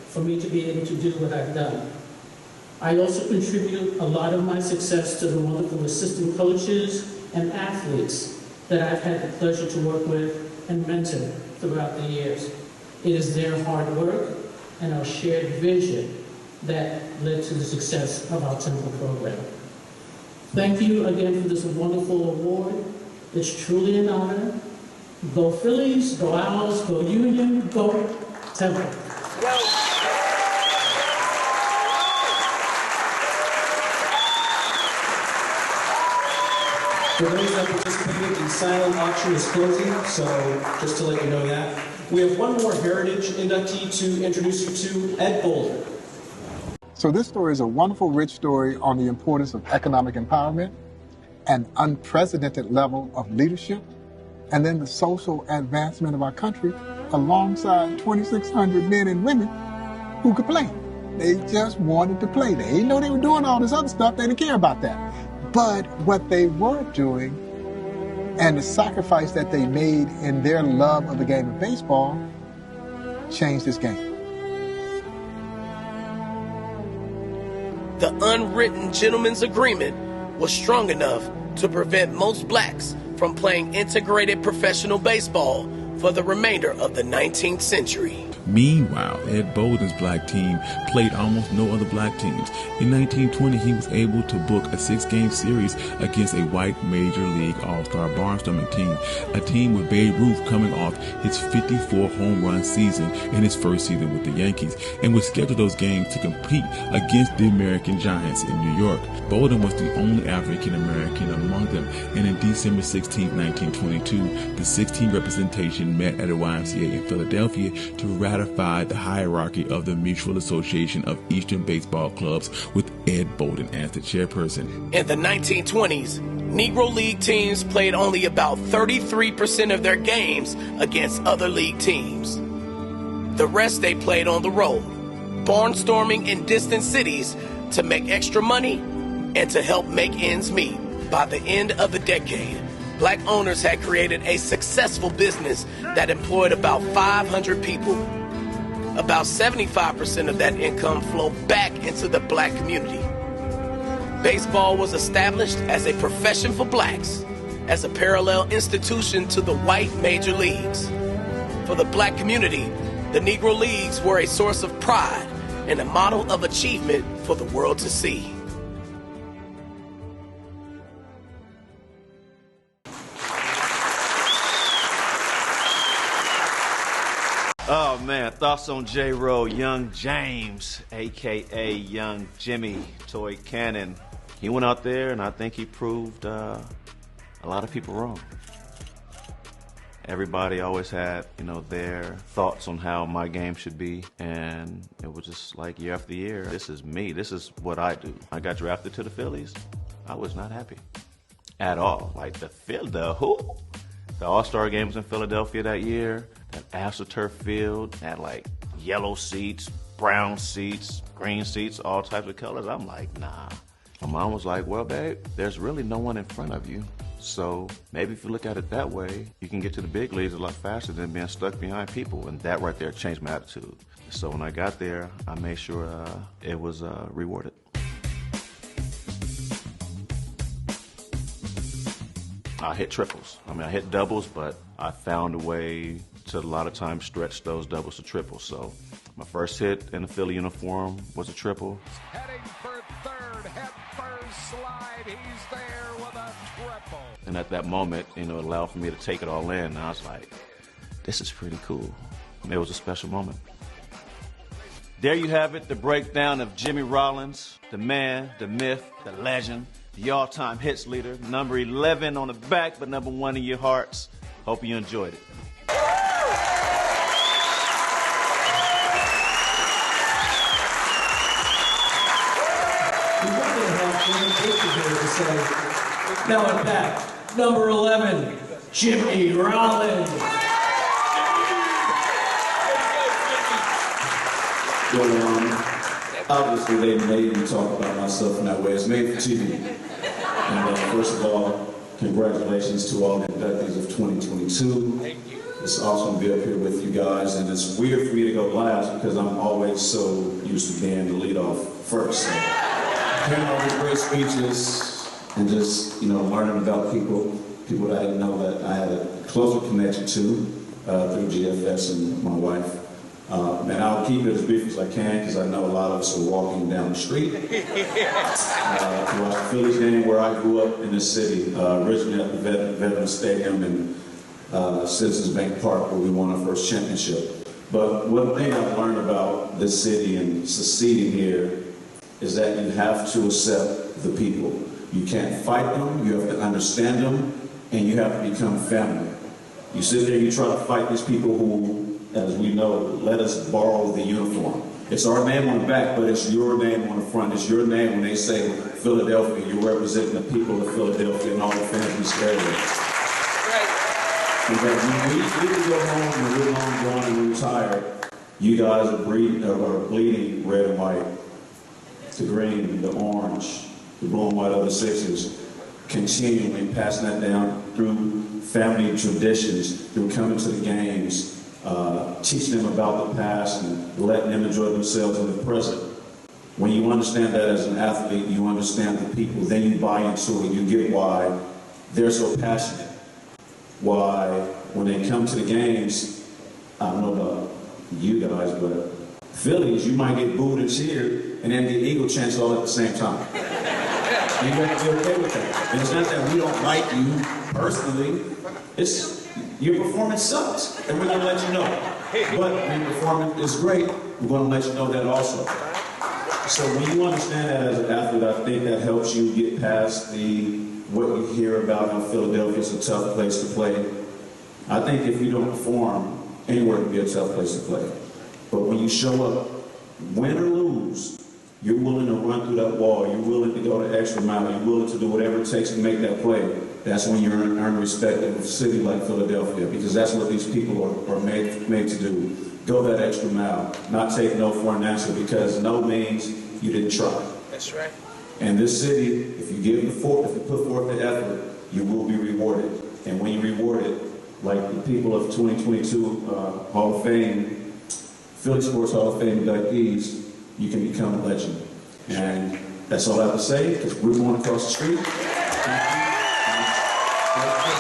for me to be able to do what I've done. I also contribute a lot of my success to the wonderful assistant coaches and athletes that I've had the pleasure to work with and mentor throughout the years. It is their hard work and our shared vision that led to the success of our Temple program. Thank you again for this wonderful award. It's truly an honor. Go Phillies, go Owls, go Union, go Temple. For those that participated, the silent auction is closing, so just to let you know that. We have one more Heritage inductee to introduce you to, Ed Boulder. So this story is a wonderful, rich story on the importance of economic empowerment, an unprecedented level of leadership, and then the social advancement of our country alongside 2,600 men and women who could play. They just wanted to play. They didn't know they were doing all this other stuff. They didn't care about that. But what they were doing and the sacrifice that they made in their love of the game of baseball changed this game. The unwritten gentleman's agreement was strong enough to prevent most blacks from playing integrated professional baseball for the remainder of the 19th century. Meanwhile, Ed Bolden's black team played almost no other black teams. In 1920, he was able to book a 6-game series against a white Major League All-Star barnstorming team, a team with Babe Ruth coming off his 54 home run season in his first season with the Yankees, and would schedule those games to compete against the American Giants in New York. Bolden was the only African American among them, and in December 16, 1922, the 16 representation met at a YMCA in Philadelphia to ratify the hierarchy of the Mutual Association of Eastern Baseball Clubs with Ed Bolden as the chairperson. In the 1920s, Negro League teams played only about 33% of their games against other league teams. The rest they played on the road, barnstorming in distant cities to make extra money and to help make ends meet. By the end of the decade, black owners had created a successful business that employed about 500 people. About 75% of that income flowed back into the black community. Baseball was established as a profession for blacks, as a parallel institution to the white major leagues. For the black community, the Negro Leagues were a source of pride and a model of achievement for the world to see. Oh man, thoughts on J-Ro, Young James, aka Young Jimmy Toy Cannon. He went out there and I think he proved a lot of people wrong. Everybody always had, their thoughts on how my game should be, and it was just like year after year, this is me, this is what I do. I got drafted to the Phillies. I was not happy at all. Like the All-Star game was in Philadelphia that year. That AstroTurf field had like yellow seats, brown seats, green seats, all types of colors. I'm like, nah. My mom was like, well, babe, there's really no one in front of you. So maybe if you look at it that way, you can get to the big leagues a lot faster than being stuck behind people. And that right there changed my attitude. So when I got there, I made sure it was rewarded. I hit triples. I hit doubles, but I found a way to a lot of times stretch those doubles to triples. So my first hit in the Philly uniform was a triple. Heading for third, head first slide, he's there with a triple. And at that moment, it allowed for me to take it all in. And I was like, this is pretty cool. It was a special moment. There you have it, the breakdown of Jimmy Rollins, the man, the myth, the legend, the all-time hits leader, number 11 on the back, but number 1 in your hearts. Hope you enjoyed it. Now I'm back. Number 11, Jimmy Rollins. Well, obviously they made me talk about myself in that way. It's made for TV. And first of all, congratulations to all the inductees of 2022. Thank you. It's awesome to be up here with you guys, and it's weird for me to go last because I'm always so used to being the leadoff first. So, hearing all these great speeches and just, learning about people that I didn't know that I had a closer connection to through GFS and my wife. And I'll keep it as brief as I can because I know a lot of us are walking down the street to watch the Phillies game where I grew up in this city, originally at the Veterans Stadium and Citizens Bank Park where we won our first championship. But one thing I've learned about this city and succeeding here is that you have to accept the people. You can't fight them, you have to understand them, and you have to become family. You sit there, you try to fight these people who, as we know, let us borrow the uniform. It's our name on the back, but it's your name on the front. It's your name when they say Philadelphia. You're representing the people of Philadelphia and all the fans in this area. Right. When we go home and we're long gone and we're tired, you guys are bleeding red and white, the green, the orange, the blue and white of the Sixers, continually passing that down through family traditions, through coming to the games, teaching them about the past and letting them enjoy themselves in the present. When you understand that as an athlete, you understand the people, then you buy into it, you get why they're so passionate. Why, when they come to the games, I don't know you guys, but Phillies, you might get booed and cheered and then get Eagle chants all at the same time. You got to be okay with that. And it's not that we don't like you personally. It's your performance sucks, and we're going to let you know. But when your performance is great, we're going to let you know that also. So when you understand that as an athlete, I think that helps you get past what you hear about how Philadelphia is a tough place to play. I think if you don't perform, anywhere can be a tough place to play. But when you show up, win or lose, you're willing to run through that wall, you're willing to go the extra mile, you're willing to do whatever it takes to make that play, that's when you earn respect in a city like Philadelphia, because that's what these people are made to do. Go that extra mile, not take no for an answer, because no means you didn't try. That's right. And this city, if you put forth the effort, you will be rewarded. And when you're rewarded, like the people of 2022 Hall of Fame, Philly Sports Hall of Fame inductees, you can become a legend. And that's all I have to say, because we're going across the street. Thank you.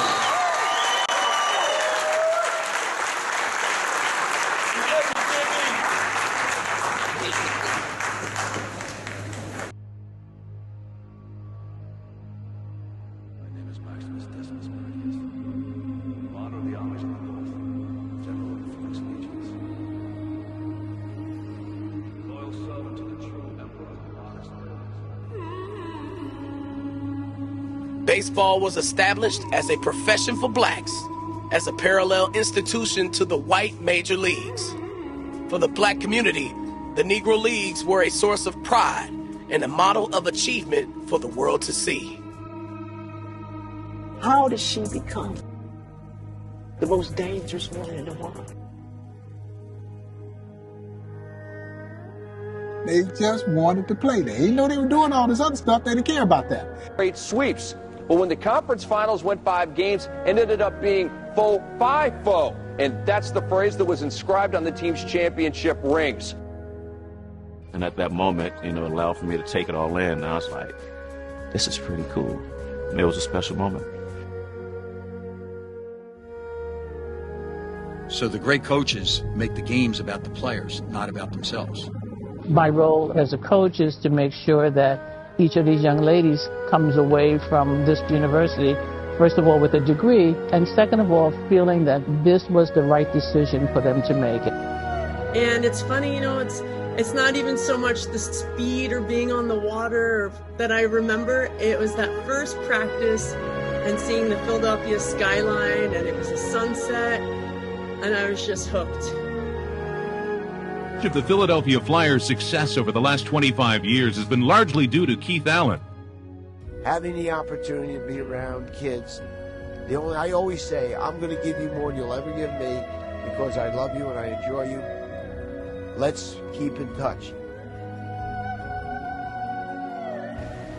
Baseball was established as a profession for blacks, as a parallel institution to the white major leagues. For the black community, the Negro Leagues were a source of pride and a model of achievement for the world to see. How did she become the most dangerous woman in the world? They just wanted to play. They didn't know they were doing all this other stuff. They didn't care about that. Great sweeps. But when the conference finals went 5 games, it ended up being faux 5-0. And that's the phrase that was inscribed on the team's championship rings. And at that moment, it allowed for me to take it all in. And I was like, this is pretty cool. And it was a special moment. So the great coaches make the games about the players, not about themselves. My role as a coach is to make sure that each of these young ladies comes away from this university, first of all, with a degree, and second of all, feeling that this was the right decision for them to make. And it's funny, it's not even so much the speed or being on the water that I remember. It was that first practice and seeing the Philadelphia skyline, and it was a sunset, and I was just hooked. Of the Philadelphia Flyers' success over the last 25 years has been largely due to Keith Allen. Having the opportunity to be around kids, I always say, I'm going to give you more than you'll ever give me because I love you and I enjoy you. Let's keep in touch.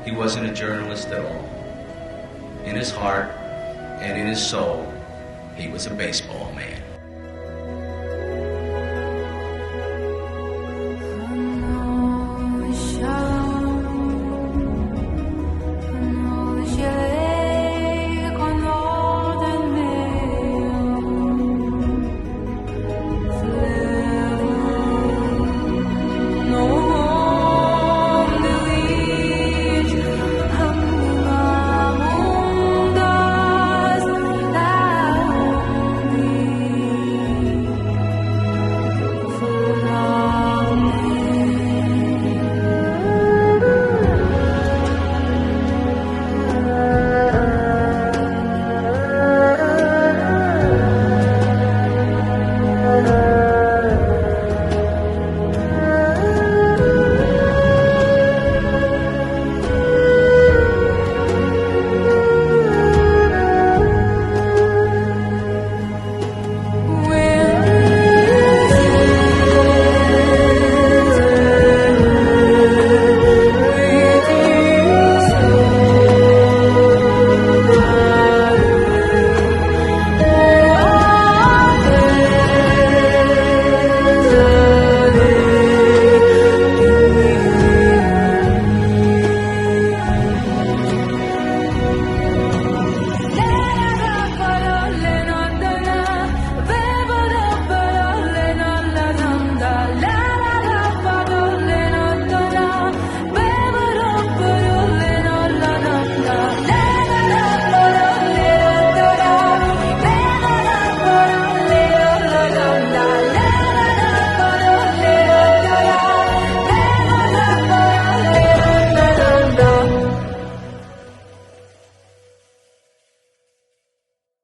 He wasn't a journalist at all. In his heart and in his soul, he was a baseball man.